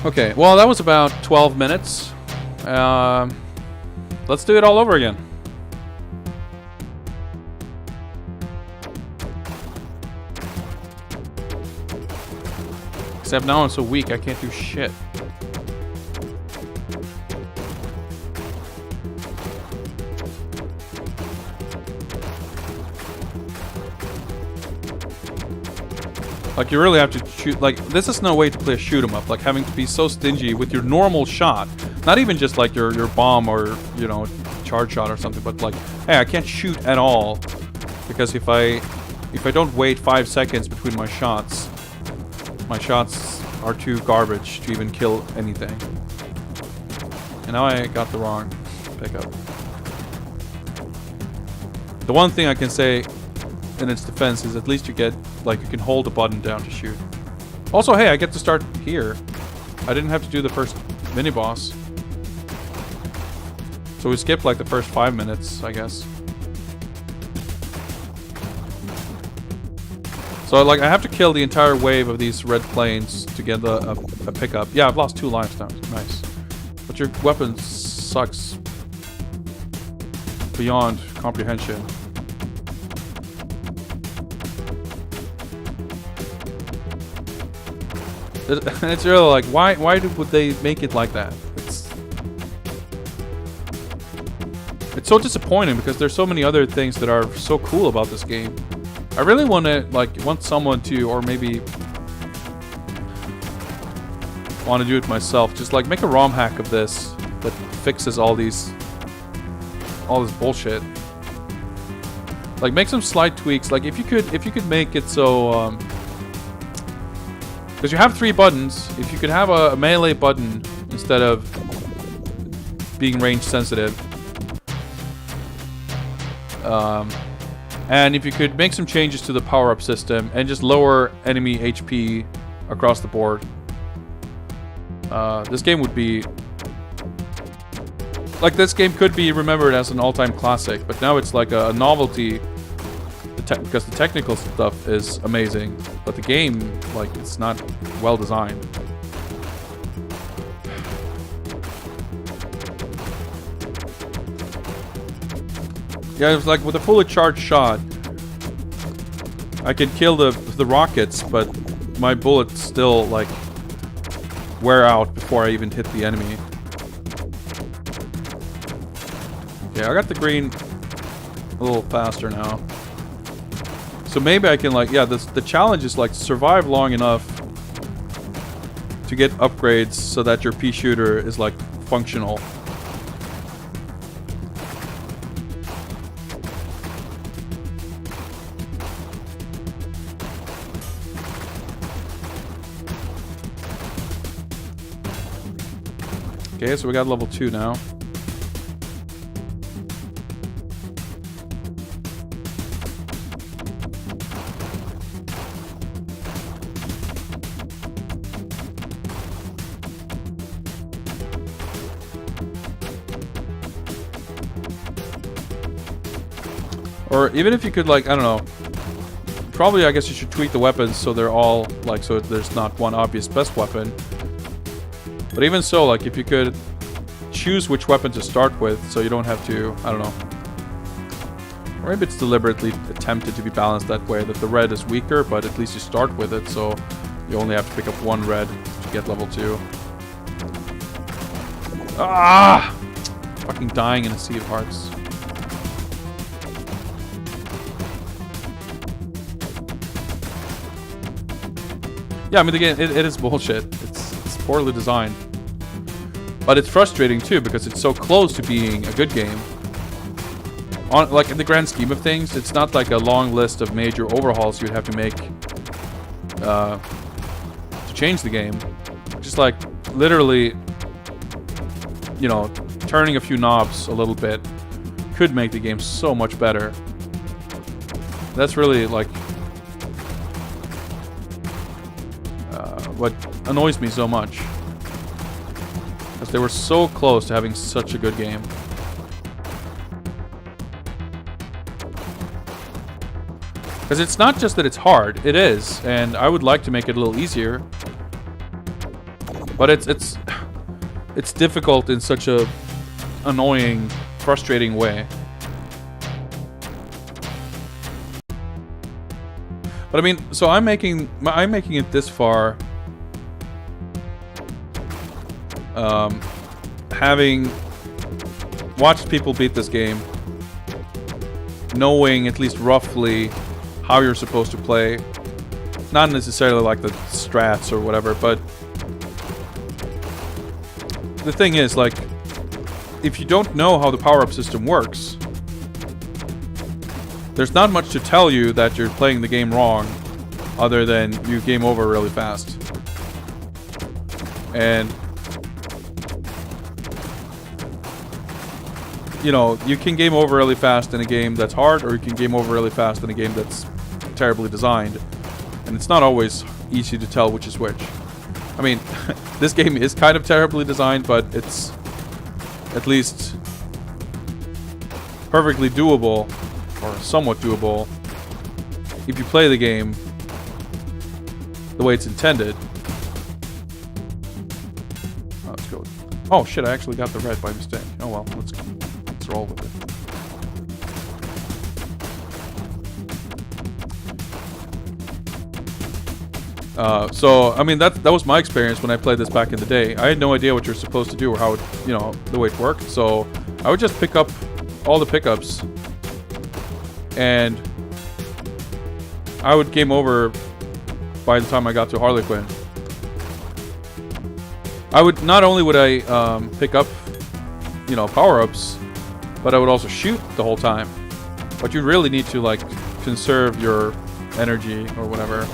Okay, well that was about 12 minutes. Let's do it all over again. Except now I'm so weak I can't do shit. Like, you really have to shoot, like, this is no way to play a shoot 'em up, like having to be so stingy with your normal shot. Not even just like your bomb or, you know, charge shot or something, but like, hey, I can't shoot at all because if I don't wait 5 seconds between my shots are too garbage to even kill anything. And now I got the wrong pickup. The one thing I can say in its defense is at least you get, like, you can hold the button down to shoot. Also, hey, I get to start here. I didn't have to do the first mini-boss. So we skipped, like, the first 5 minutes, I guess. So, like, I have to kill the entire wave of these red planes to get a pickup. Yeah, I've lost 2 lives now. Nice. But your weapons sucks beyond comprehension. It's really like, why would they make it like that? It's so disappointing because there's so many other things that are so cool about this game. I really want someone to, or maybe want to do it myself, just like make a ROM hack of this that fixes all this bullshit. Like make some slight tweaks. Like if you could make it so because you have 3 buttons, if you could have a melee button instead of being range sensitive. And if you could make some changes to the power-up system and just lower enemy HP across the board. This game would be... Like, this game could be remembered as an all-time classic, but now it's like a novelty because the technical stuff is amazing, but the game, like, it's not well designed. Yeah, it's like with a fully charged shot, I can kill the rockets, but my bullets still, like, wear out before I even hit the enemy. Okay, I got the green a little faster now. So maybe I can, like, yeah, the challenge is, like, survive long enough to get upgrades so that your pea shooter is, like, functional. Okay, so we got level 2 now. Or even if you could, like, I don't know. Probably, I guess you should tweak the weapons so they're all, like, so there's not one obvious best weapon. But even so, like, if you could choose which weapon to start with so you don't have to, I don't know. Or maybe it's deliberately attempted to be balanced that way, that the red is weaker, but at least you start with it, so you only have to pick up 1 red to get level 2. Ah! Fucking dying in a sea of hearts. Yeah, I mean, again, it is bullshit. It's poorly designed. But it's frustrating, too, because it's so close to being a good game. Like, in the grand scheme of things, it's not like a long list of major overhauls you'd have to make to change the game. Just, like, literally, you know, turning a few knobs a little bit could make the game so much better. That's really, like... what annoys me so much, because they were so close to having such a good game. Because it's not just that it's hard, it is, and I would like to make it a little easier, but it's difficult in such a annoying, frustrating way. But I mean, so I'm making it this far. Having watched people beat this game, knowing at least roughly how you're supposed to play, not necessarily like the strats or whatever, but the thing is, like, if you don't know how the power-up system works, there's not much to tell you that you're playing the game wrong, other than you game over really fast. And you know, you can game over really fast in a game that's hard, or you can game over really fast in a game that's terribly designed. And it's not always easy to tell which is which. I mean, this game is kind of terribly designed, but it's at least perfectly doable, or somewhat doable, if you play the game the way it's intended. Oh, let's go Oh shit, I actually got the red by mistake. Oh well, let's roll with it. So, I mean, that was my experience when I played this back in the day. I had no idea what you're supposed to do or how it, the way it worked. So, I would just pick up all the pickups and I would game over by the time I got to Harley Quinn. Not only would I pick up, power-ups, but I would also shoot the whole time. But you really need to, like, conserve your energy or whatever.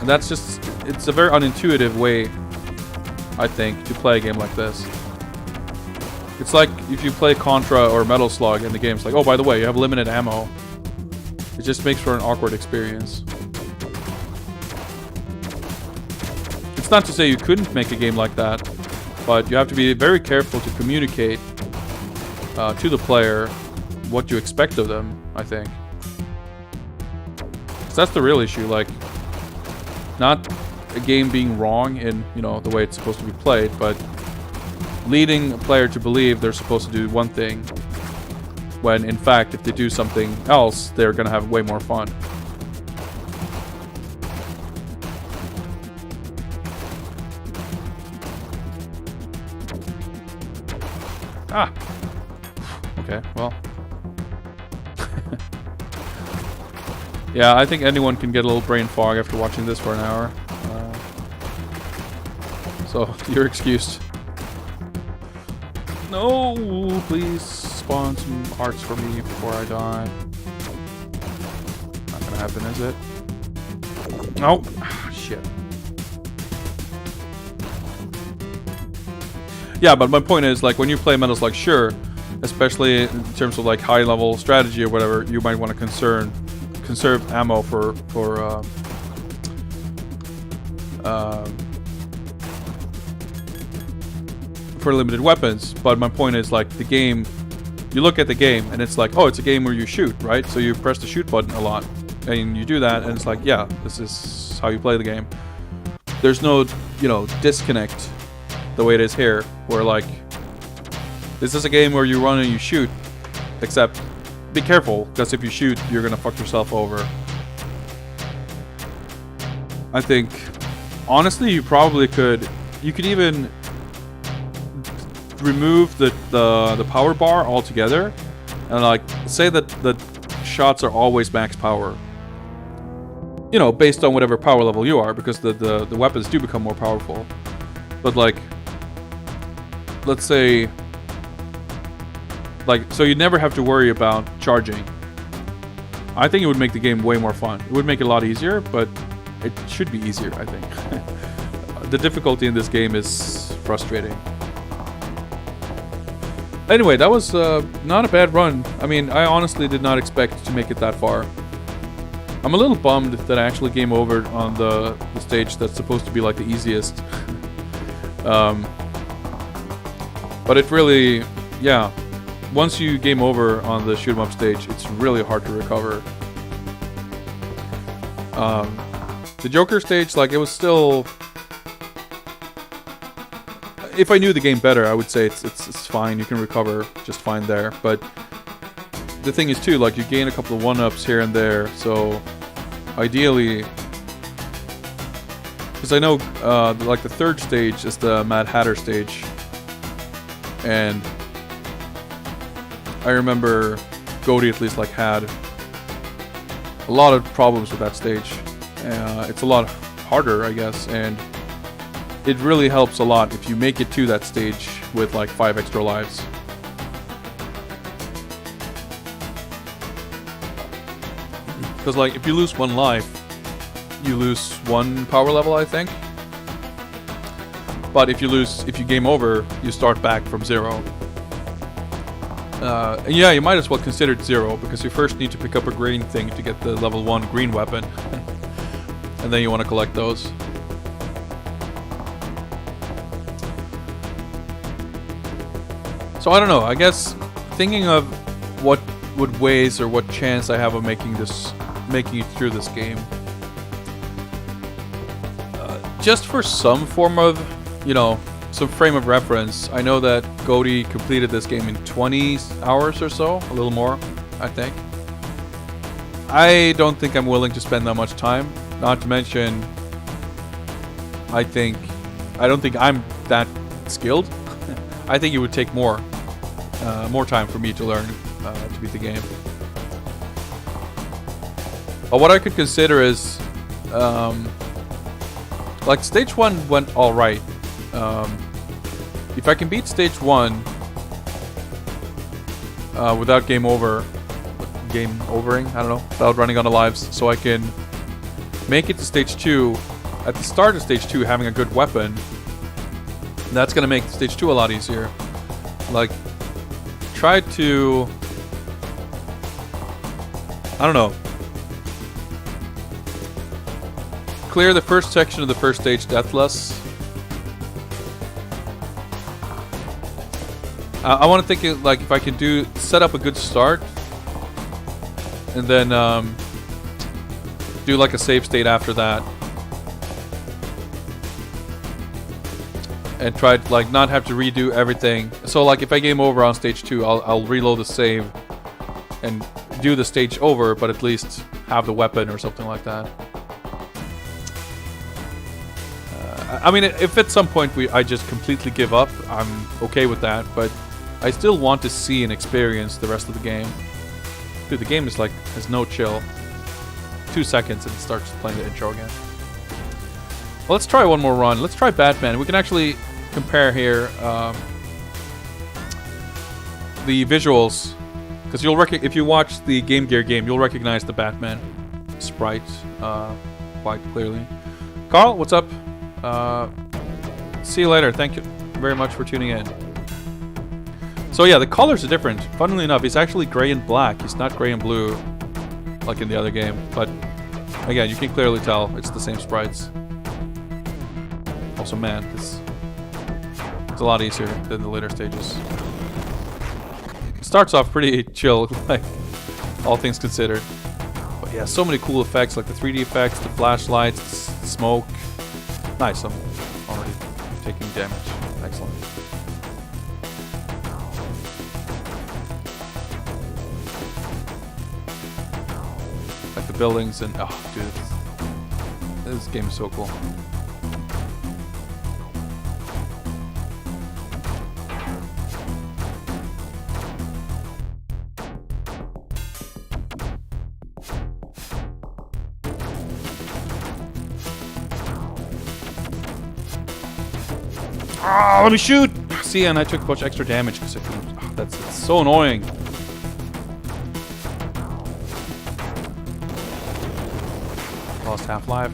And that's just, it's a very unintuitive way, I think, to play a game like this. It's like if you play Contra or Metal Slug and the game's like, oh, by the way, you have limited ammo. It just makes for an awkward experience. It's not to say you couldn't make a game like that, but you have to be very careful to communicate to the player what you expect of them, I think. 'Cause that's the real issue, like, not a game being wrong in, the way it's supposed to be played, but leading a player to believe they're supposed to do one thing, when in fact, if they do something else, they're gonna have way more fun. Ah! Okay, well. Yeah, I think anyone can get a little brain fog after watching this for an hour. So, you're excused. No, please spawn some hearts for me before I die. Not gonna happen, is it? No. Oh, shit. Yeah, but my point is, like, when you play Metal Slug, sure, especially in terms of like high-level strategy or whatever, you might want to conserve ammo for limited weapons. But my point is, like, the game, you look at the game and it's like, oh, it's a game where you shoot, right? So you press the shoot button a lot and you do that and it's like, yeah, this is how you play the game. There's no, disconnect the way it is here, where, like, this is a game where you run and you shoot, except be careful, because if you shoot, you're gonna fuck yourself over. I think, honestly, you could even remove the power bar altogether, and, like, say that the shots are always max power. Based on whatever power level you are, because the weapons do become more powerful. But, like, let's say, like, so you never have to worry about charging. I think it would make the game way more fun. It would make it a lot easier, but it should be easier, I think. The difficulty in this game is frustrating. Anyway, that was not a bad run. I mean, I honestly did not expect to make it that far. I'm a little bummed that I actually game over on the stage that's supposed to be, like, the easiest. But it really, yeah, once you game over on the shoot 'em up stage, it's really hard to recover. The Joker stage, like, it was still, if I knew the game better, I would say it's fine. You can recover just fine there. But the thing is too, like, you gain a couple of 1-ups here and there. So ideally, because I know, like, the third stage is the Mad Hatter stage. And I remember Goaty at least, like, had a lot of problems with that stage. It's a lot harder, I guess, and it really helps a lot if you make it to that stage with, like, 5 extra lives. Because, like, if you lose 1 life, you lose 1 power level, I think. But if you game over, you start back from 0. And yeah, you might as well consider it 0, because you first need to pick up a green thing to get the level 1 green weapon. And then you want to collect those. So I don't know, I guess thinking of what ways or what chance I have of making it through this game. Just for some form of, some frame of reference, I know that Goaty completed this game in 20 hours or so, a little more, I think. I don't think I'm willing to spend that much time. Not to mention, I don't think I'm that skilled. I think it would take more time for me to learn to beat the game. But what I could consider is, like stage 1 went all right. If I can beat stage 1 without game overing, I don't know, without running out of lives, so I can make it to stage 2. At the start of stage 2, having a good weapon, that's gonna make stage 2 a lot easier. Like, try to, I don't know, clear the first section of the first stage deathless. I want to think it, like if I can set up a good start, and then do like a save state after that, and try to like not have to redo everything. So like if I game over on stage 2, I'll reload the save and do the stage over, but at least have the weapon or something like that. I mean, if at some point I just completely give up, I'm okay with that, but I still want to see and experience the rest of the game. Dude, the game is like, has no chill. 2 seconds and it starts playing the intro again. Well, let's try one more run. Let's try Batman. We can actually compare here the visuals, because if you watch the Game Gear game, you'll recognize the Batman sprite quite clearly. Carl, what's up? See you later. Thank you very much for tuning in. So yeah, the colors are different. Funnily enough, he's actually gray and black. He's not gray and blue like in the other game. But again, you can clearly tell it's the same sprites. Also, man, it's a lot easier than the later stages. It starts off pretty chill, like all things considered. But yeah, so many cool effects, like the 3D effects, the flashlights, the smoke. Nice, I'm already taking damage. Excellent. Like the buildings and oh, dude, this game is so cool. Oh, let me shoot! See, and I took a bunch of extra damage because I couldn't. Oh, that's so annoying. Lost half life.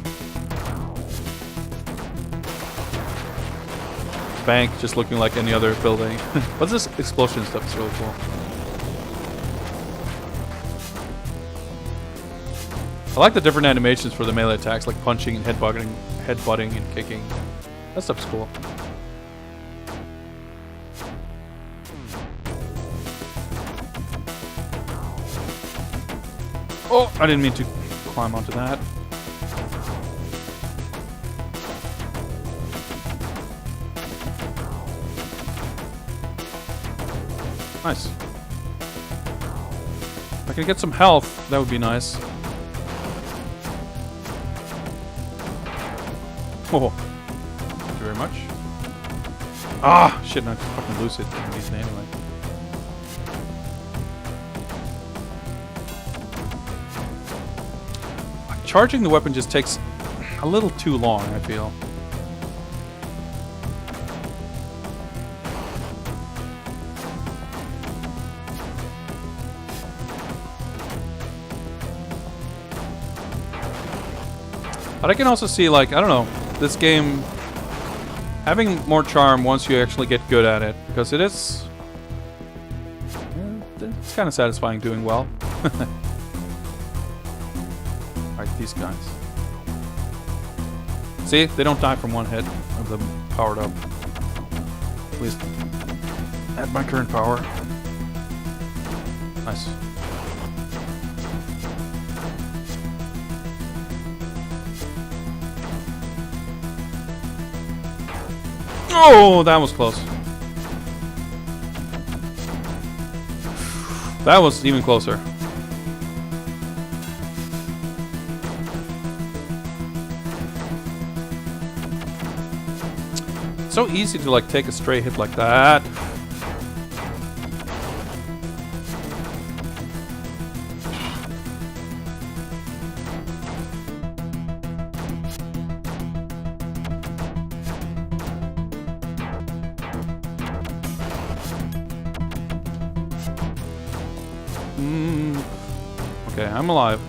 Bank just looking like any other building. What's this explosion stuff? It's really cool. I like the different animations for the melee attacks, like punching and headbutting and kicking. That stuff's cool. Oh, I didn't mean to climb onto that. Nice. If I can get some health, that would be nice. Oh, thank you very much. Ah, shit, not fucking lucid. I'm using it anyway. Charging the weapon just takes a little too long, I feel. But I can also see, like, I don't know, this game having more charm once you actually get good at it, because it's kind of satisfying doing well. Alright, these guys. See, they don't die from one hit of them powered up. At least at my current power. Nice. Oh, that was close. That was even closer. It's so easy to like take a straight hit like that. Okay, I'm alive.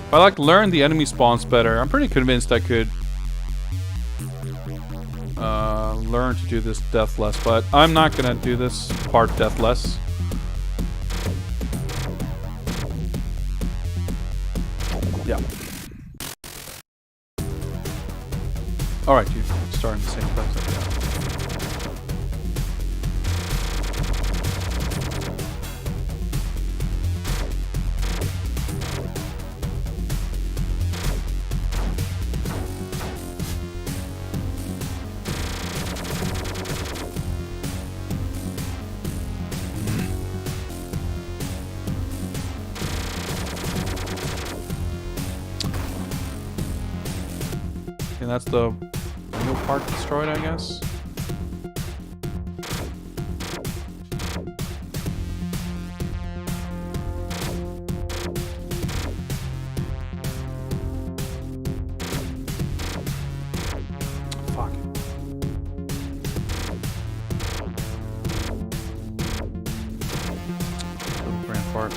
If I like learn the enemy spawns better, I'm pretty convinced I could learn to do this deathless, but I'm not gonna do this part deathless. Yeah. Alright, you start in the same place. And that's the new part destroyed, I guess. Fuck. Little grand part.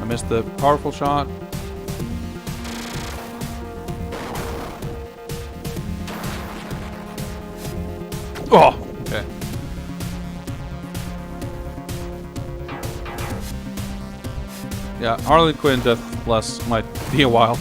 I missed the powerful shot. Oh, okay. Yeah, Harley Quinn Deathless might be a while.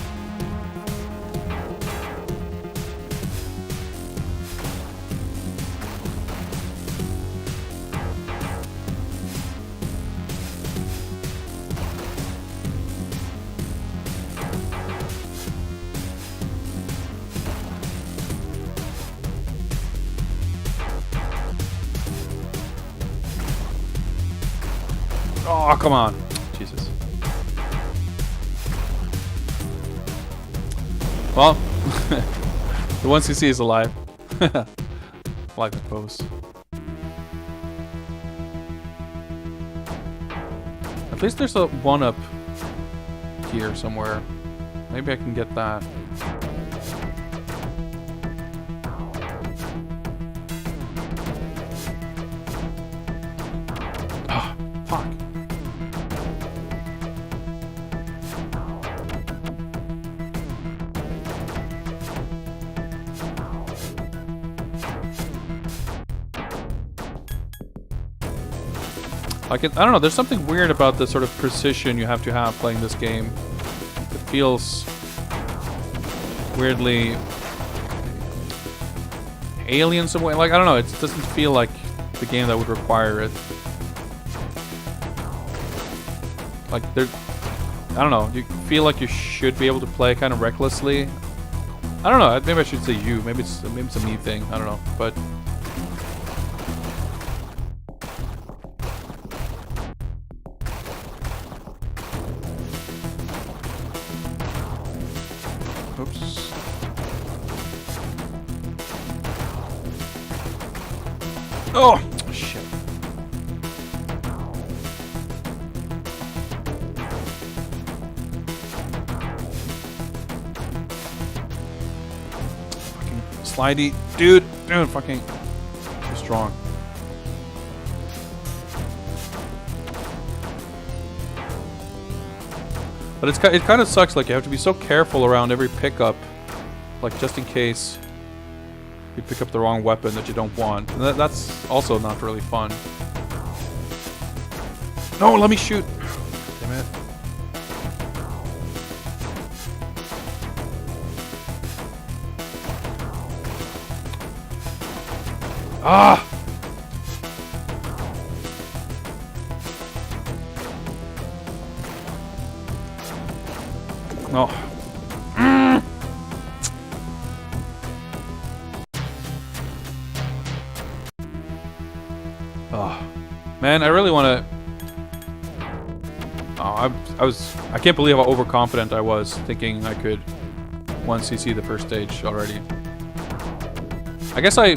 Oh, come on. Jesus. Well, the one CC is alive. I like the pose. At least there's a 1-up here somewhere. Maybe I can get that. Ah, fuck. Like I don't know, there's something weird about the sort of precision you have to have playing this game. It feels weirdly alien some way. Like, I don't know, it doesn't feel like the game that would require it. Like, I don't know, you feel like you should be able to play kind of recklessly. I don't know, maybe I should say you, maybe it's a me thing, I don't know, but... Oops. Oh, shit. Fucking slidey. Dude, fucking too strong. But it kind of sucks, like you have to be so careful around every pickup, like just in case you pick up the wrong weapon that you don't want. And that's also not really fun. No, let me shoot! Damn it. Ah! No. Oh, man, I really want to. Oh, I can't believe how overconfident I was, thinking I could 1cc the first stage already. I guess I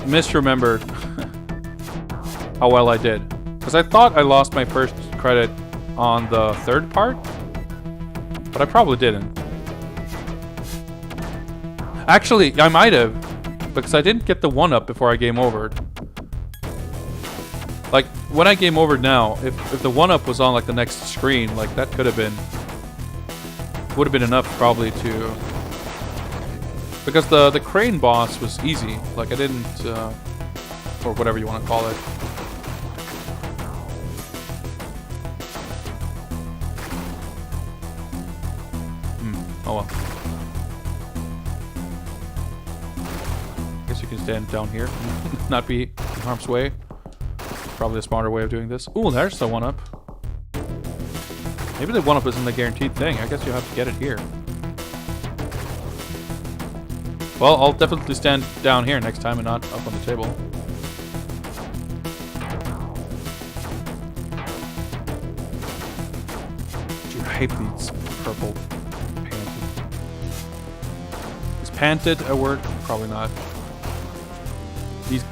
misremembered how well I did, because I thought I lost my first credit on the third part, but I probably didn't. Actually, I might have, because I didn't get the 1-up before I game overed. Like, when I game overed now, if the 1-up was on like the next screen, like that could have been, would have been enough probably to, because the crane boss was easy. Like I didn't, or whatever you want to call it. Oh well. Guess you can stand down here, not be in harm's way. Probably a smarter way of doing this. Ooh, there's the 1-up. Maybe the 1-up isn't a guaranteed thing. I guess you have to get it here. Well, I'll definitely stand down here next time and not up on the table. Dude, I hate these purple panted. Is panted a word? Probably not. These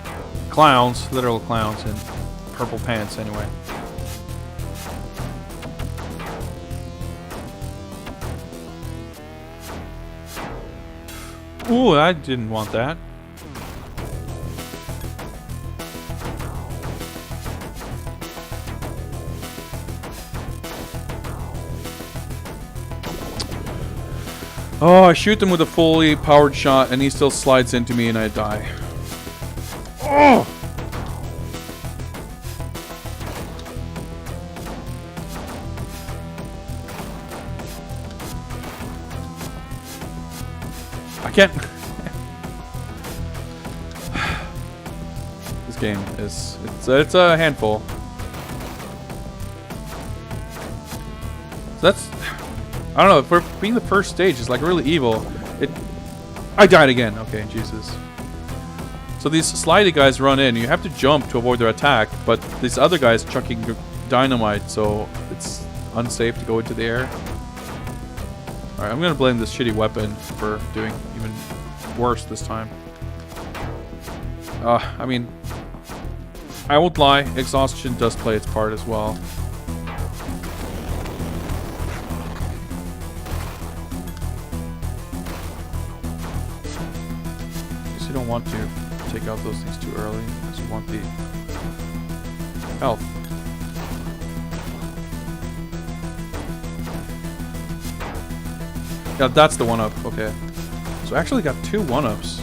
clowns, literal clowns, in purple pants anyway. Ooh, I didn't want that. Oh, I shoot him with a fully powered shot and he still slides into me and I die. Oh! I can't. This game is it's a handful. So that's, I don't know, for being the first stage is like really evil. I died again. Okay, Jesus. So these slidey guys run in. You have to jump to avoid their attack, but these other guys chucking dynamite, so it's unsafe to go into the air. Alright, I'm gonna blame this shitty weapon for doing even worse this time. I mean, I won't lie, exhaustion does play its part as well. Guess you don't want to take out those things too early, because you want the health. Yeah, that's the 1-up. Okay. So I actually got 2 1-ups.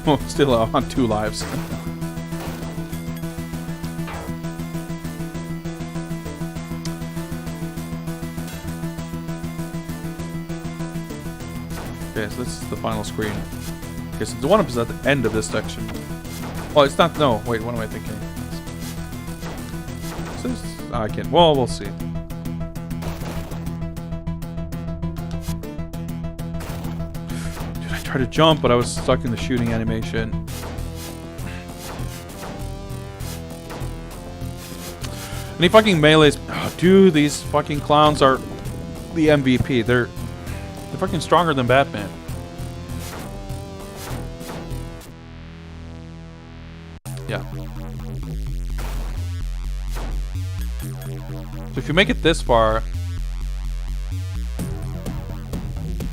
I'm still on 2 lives. Okay, so this is the final screen. Okay, so the 1-up is at the end of this section. Oh, it's not. No, wait, what am I thinking? So this, I can't. Well, we'll see. I tried to jump, but I was stuck in the shooting animation. And he fucking melees. Oh, dude, these fucking clowns are the MVP. They're fucking stronger than Batman. Yeah. So if you make it this far,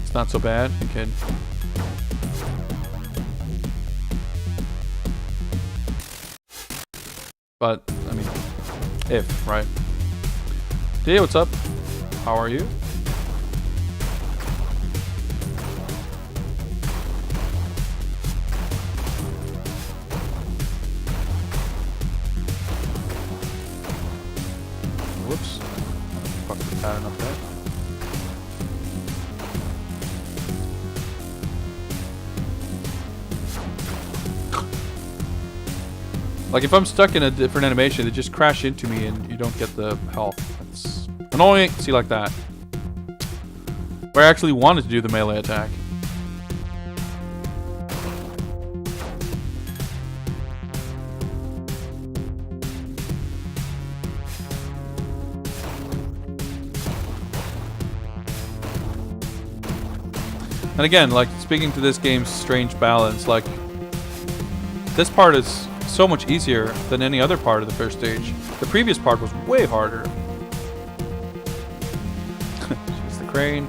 it's not so bad. You can. But, I mean, if, right? Hey, what's up? How are you? Whoops. Fucked the pattern up there. Like if I'm stuck in a different animation, it just crash into me and you don't get the health. That's annoying. See, like that. Where I actually wanted to do the melee attack. And again, like, speaking to this game's strange balance, like, this part is so much easier than any other part of the first stage. The previous part was way harder. She's the crane.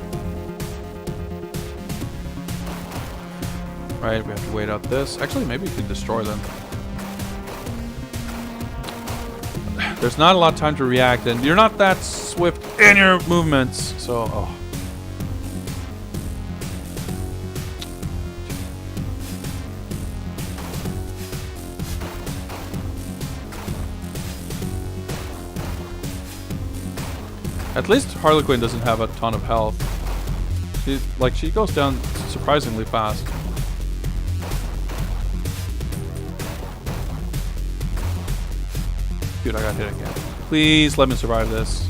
Right, we have to wait out this. Actually, maybe we can destroy them. There's not a lot of time to react, and you're not that swift in your movements, so... Oh. At least Harlequin doesn't have a ton of health. She goes down surprisingly fast. Dude, I got hit again. Please let me survive this.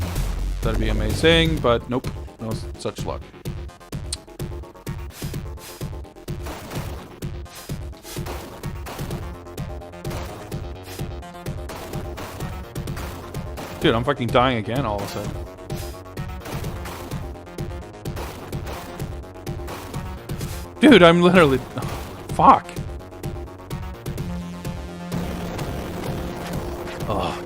That'd be amazing, but nope. No such luck. Dude, I'm fucking dying again all of a sudden. Dude, I'm literally... Oh, fuck. Oh.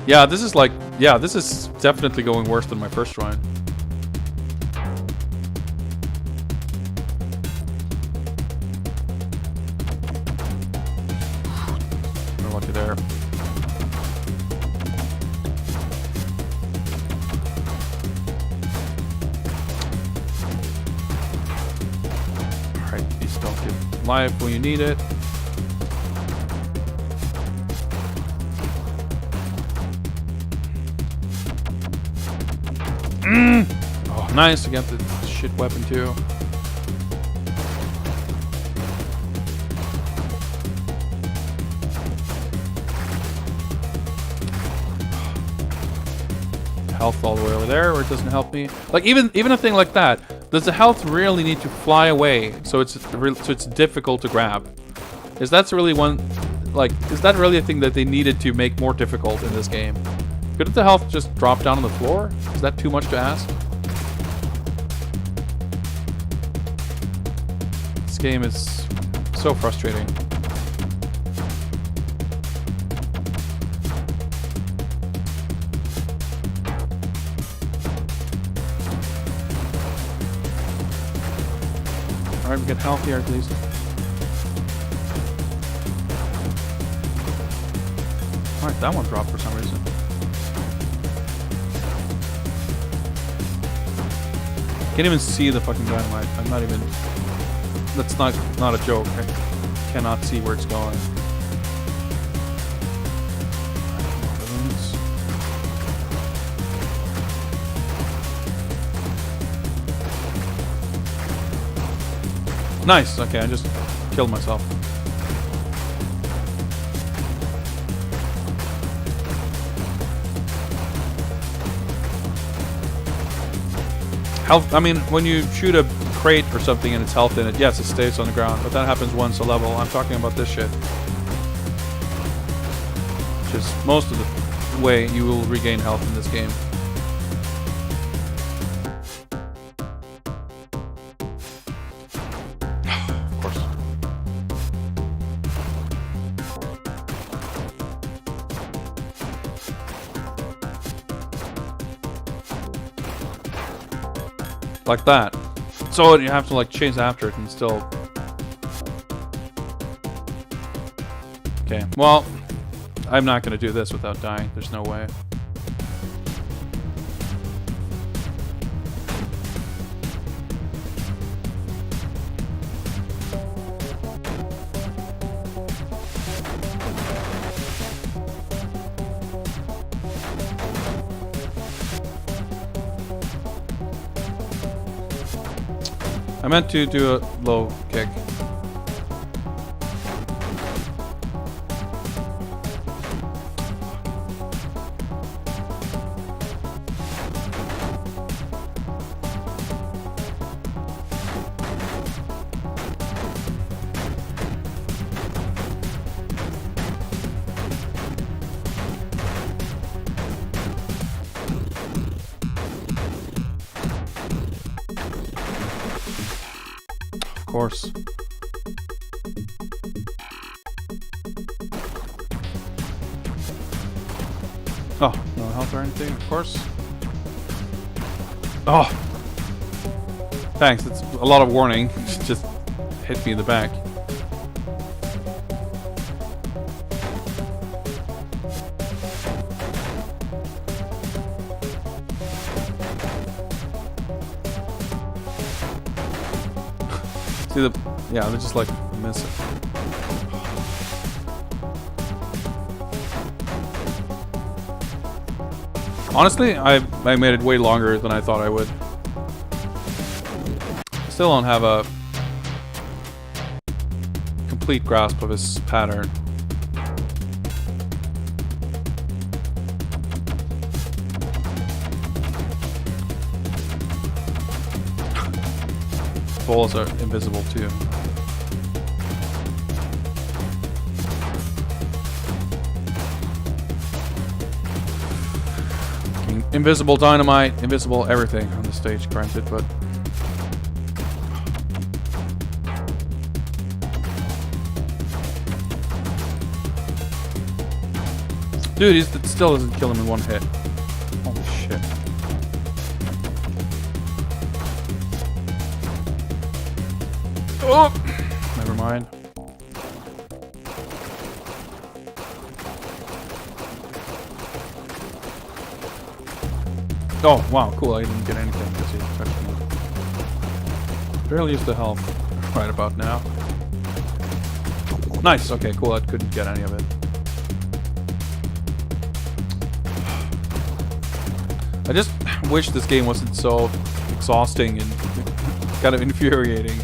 Yeah, this is like... Yeah, this is definitely going worse than my first run. We're lucky there. Life when you need it. Oh, nice to get the shit weapon too. Health all the way over there, where it doesn't help me. Like even a thing like that. Does the health really need to fly away so it's difficult to grab? Is that really a thing that they needed to make more difficult in this game? Couldn't the health just drop down on the floor? Is that too much to ask? This game is so frustrating. Alright, we get healthier at least. Alright, that one dropped for some reason. Can't even see the fucking dynamite. I'm not even... That's not a joke. I cannot see where it's going. Nice. Okay, I just killed myself. Health. I mean, when you shoot a crate or something and it's health in it, yes, it stays on the ground, but that happens once a level. I'm talking about this shit. Which is most of the way you will regain health in this game. Like that. So you have to like chase after it and still... Okay, well, I'm not gonna do this without dying. There's no way. I meant to do a low kick. course. Oh, no health or anything, of course. Oh! Thanks, that's a lot of warning. Just hit me in the back. See the... Yeah, they just like miss it. Honestly, I made it way longer than I thought I would. Still don't have a complete grasp of his pattern. Balls are invisible too. Invisible dynamite, invisible everything on the stage, granted, but dude, it still doesn't kill him in one hit. Holy shit. Oh! Never mind. Oh, wow, cool. I didn't get anything because he touched me. Barely used the health right about now. Nice. Okay, cool. I couldn't get any of it. I just wish this game wasn't so exhausting and kind of infuriating.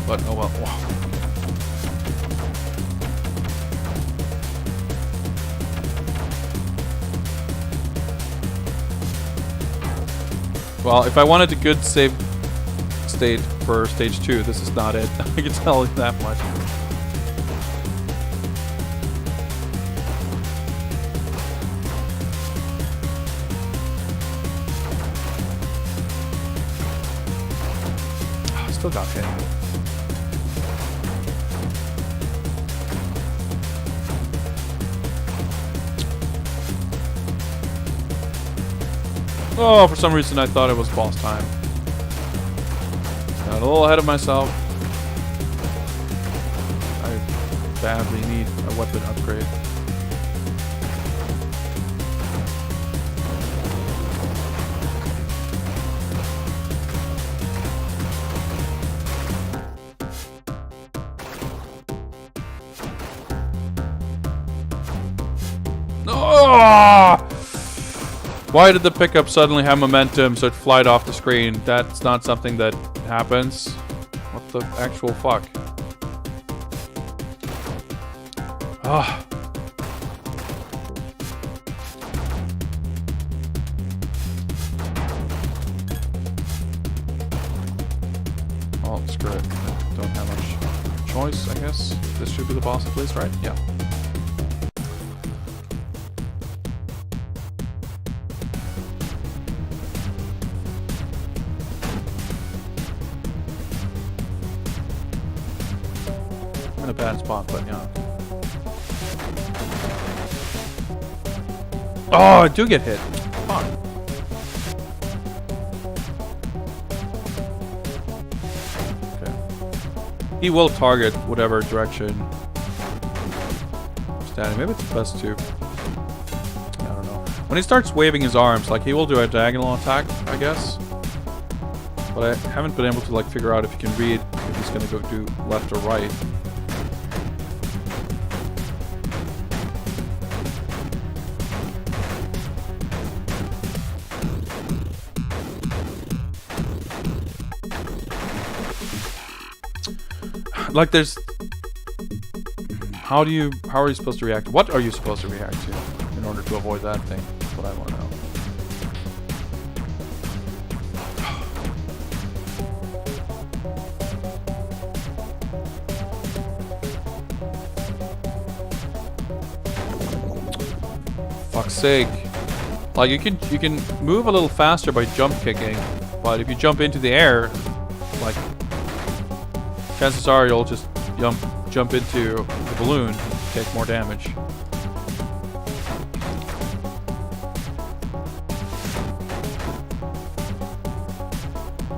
But, oh well. Wow. Well, if I wanted a good save state for stage 2, this is not it. I can tell you that much. Oh, still got hit. Oh, for some reason I thought it was boss time. Got a little ahead of myself. I badly need a weapon upgrade. Oh! Why did the pickup suddenly have momentum so it flied off the screen? That's not something that happens. What the actual fuck? Ah. Oh, screw it. I don't have much choice, I guess. This should be the boss at least, right? Yeah. In a bad spot, but yeah. Oh, I do get hit. Fuck. Okay. He will target whatever direction. Standing. Maybe it's best to. I don't know. When he starts waving his arms, like he will do a diagonal attack, I guess. But I haven't been able to like figure out if he can read if he's gonna go do left or right. Like there's how are you supposed to react? What are you supposed to react to in order to avoid that thing? That's what I want to know. Fuck's sake. Like you can move a little faster by jump kicking, but if you jump into the air, chances are you'll just jump into the balloon and take more damage.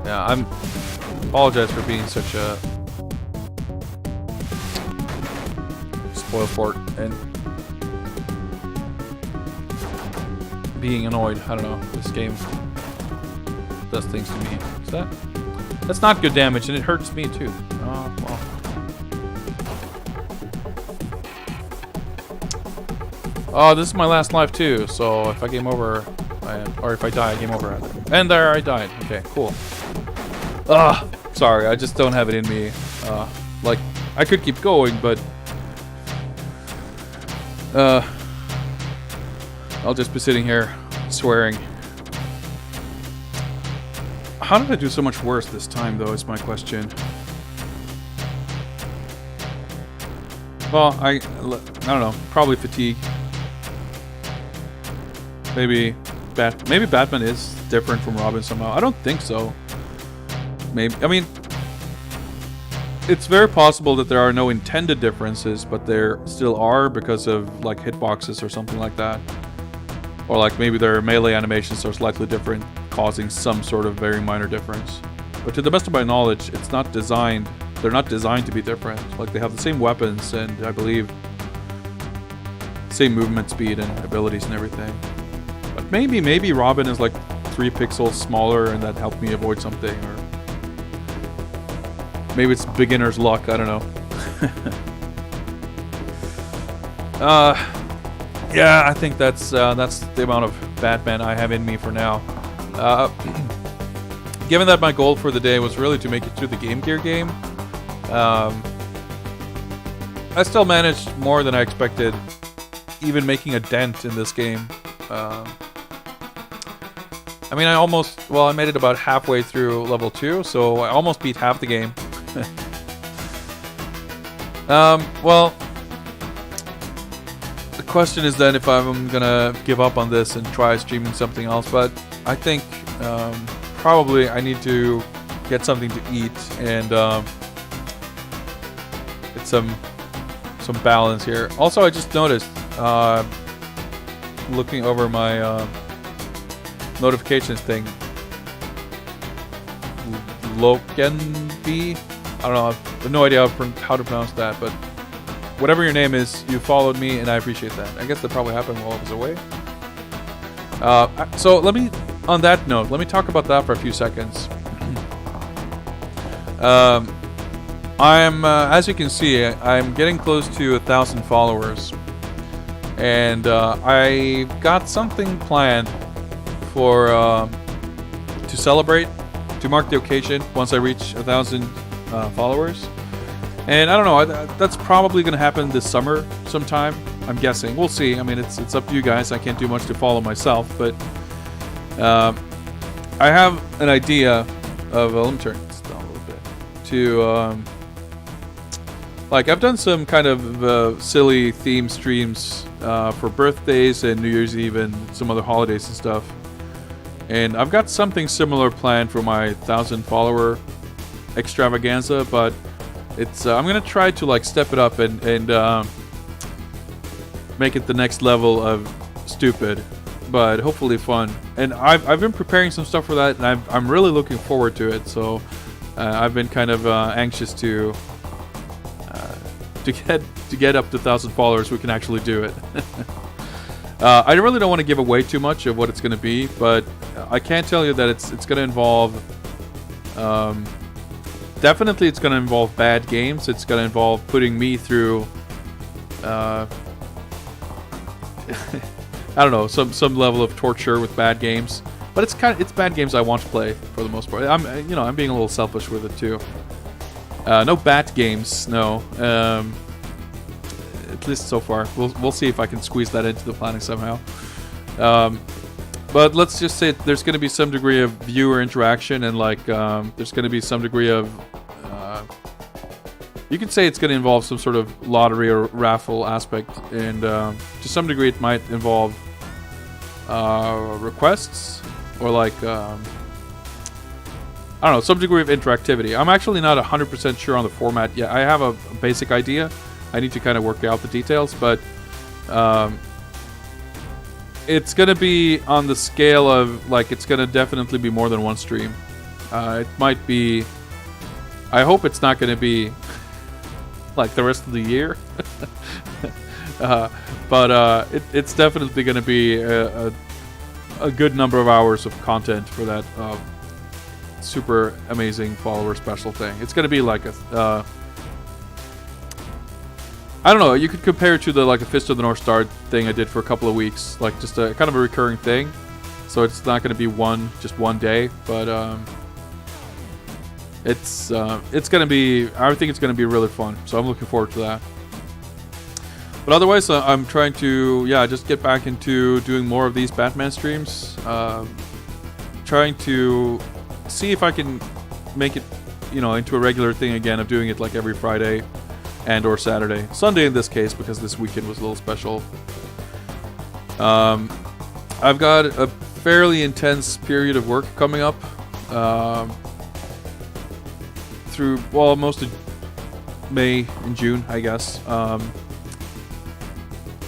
Yeah, I'm apologize for being such a spoilsport and being annoyed. I don't know. This game does things to me. Is that's not good damage, and it hurts me too. Oh well. Oh, this is my last life too. So if I game over, or if I die, I game over. And there, I died. Okay, cool. Sorry, I just don't have it in me. Like, I could keep going, but I'll just be sitting here swearing. How did I do so much worse this time, though, is my question. Well, I don't know. Probably fatigue. Maybe Batman is different from Robin somehow. I don't think so. Maybe. I mean, it's very possible that there are no intended differences, but there still are because of like hitboxes or something like that. Or like maybe their melee animations are slightly different, causing some sort of very minor difference. But to the best of my knowledge, it's not designed. They're not designed to be different. Like they have the same weapons and I believe same movement speed and abilities and everything. But maybe Robin is like 3 pixels smaller and that helped me avoid something, or maybe it's beginner's luck. I don't know. Yeah, I think that's the amount of Batman I have in me for now. Given that my goal for the day was really to make it through the Game Gear game, I still managed more than I expected, even making a dent in this game. I mean, I made it about halfway through level 2, so I almost beat half the game. Well, the question is then if I'm gonna give up on this and try streaming something else, but I think probably I need to get something to eat and get some balance here. Also, I just noticed, looking over my notifications thing, Lokenby, I don't know, I have no idea how to pronounce that, but whatever your name is, you followed me and I appreciate that. I guess that probably happened while I was away. So on that note, let me talk about that for a few seconds. As you can see, I'm getting close to 1,000 followers, and I got something planned for to celebrate, to mark the occasion once I reach 1,000 followers. And I don't know, that's probably going to happen this summer sometime, I'm guessing. We'll see. I mean, it's up to you guys. I can't do much to follow myself, but I have an idea of, let me turn this down a little bit, to, like, I've done some kind of silly theme streams for birthdays and New Year's Eve and some other holidays and stuff. And I've got something similar planned for my 1,000 follower extravaganza, but it's I'm gonna try to like step it up and make it the next level of stupid, but hopefully fun. And I've been preparing some stuff for that, and I'm really looking forward to it. So I've been kind of anxious to get up to 1,000 followers. We can actually do it. I really don't want to give away too much of what it's going to be, but I can tell you that it's going to involve. Definitely, it's going to involve bad games. It's going to involve putting me through, I don't know, some level of torture with bad games. But it's bad games I want to play for the most part. I'm being a little selfish with it too. No bat games, no. At least so far. We'll see if I can squeeze that into the planning somehow. But let's just say there's going to be some degree of viewer interaction, and like there's going to be some degree of you could say it's going to involve some sort of lottery or raffle aspect, and to some degree it might involve I don't know, some degree of interactivity. I'm actually not 100% sure on the format yet. I have a basic idea. I need to kind of work out the details, but it's going to be on the scale of, like, it's going to definitely be more than one stream. It might be... I hope it's not going to be like the rest of the year. But it's definitely going to be a good number of hours of content for that super amazing follower special thing. It's going to be like a... I don't know, you could compare it to the like a Fist of the North Star thing I did for a couple of weeks. Like just a kind of a recurring thing. So it's not going to be just one day, but it's going to be... I think it's going to be really fun. So I'm looking forward to that. But otherwise, I'm trying to, just get back into doing more of these Batman streams. Trying to see if I can make it, into a regular thing again of doing it like every Friday and or Saturday. Sunday in this case, because this weekend was a little special. I've got a fairly intense period of work coming up. Through, well, most of May and June, I guess.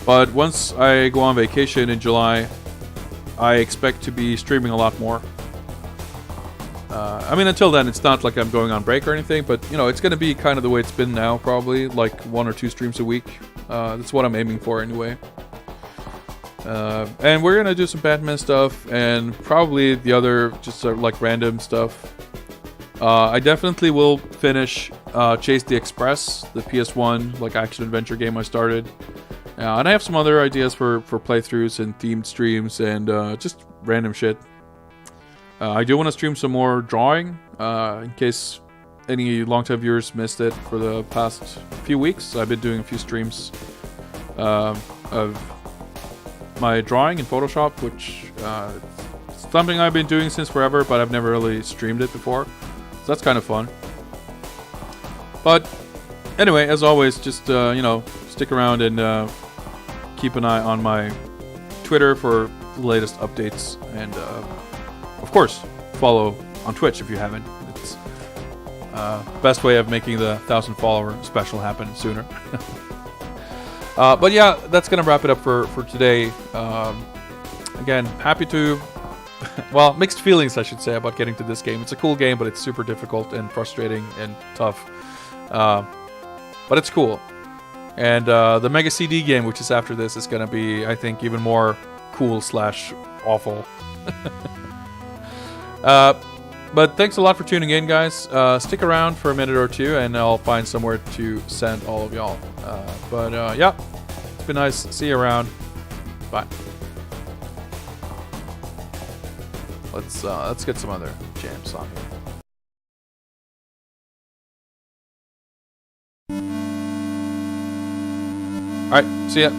But once I go on vacation in July, I expect to be streaming a lot more. I mean, until then, it's not like I'm going on break or anything, but, it's going to be kind of the way it's been now, probably, like 1 or 2 streams a week. That's what I'm aiming for anyway. And we're going to do some Batman stuff, and probably the other, just sort of like random stuff. I definitely will finish Chase the Express, the PS1 like action-adventure game I started. And I have some other ideas for playthroughs and themed streams and just random shit. I do want to stream some more drawing, in case any long-time viewers missed it for the past few weeks. I've been doing a few streams of my drawing in Photoshop, which is something I've been doing since forever, but I've never really streamed it before. So that's kind of fun. But anyway, as always, just, stick around and keep an eye on my Twitter for the latest updates. And, of course, follow on Twitch if you haven't. It's best way of making the 1,000 follower special happen sooner. But yeah, that's going to wrap it up for today. Again, happy to... well, mixed feelings, I should say, about getting to this game. It's a cool game, but it's super difficult and frustrating and tough. But it's cool. And the Mega CD game, which is after this, is going to be, I think, even more cool/awful. But thanks a lot for tuning in, guys. Stick around for a minute or two, and I'll find somewhere to send all of y'all. But yeah, it's been nice. See you around. Bye. Let's get some other jams on here. All right, see ya.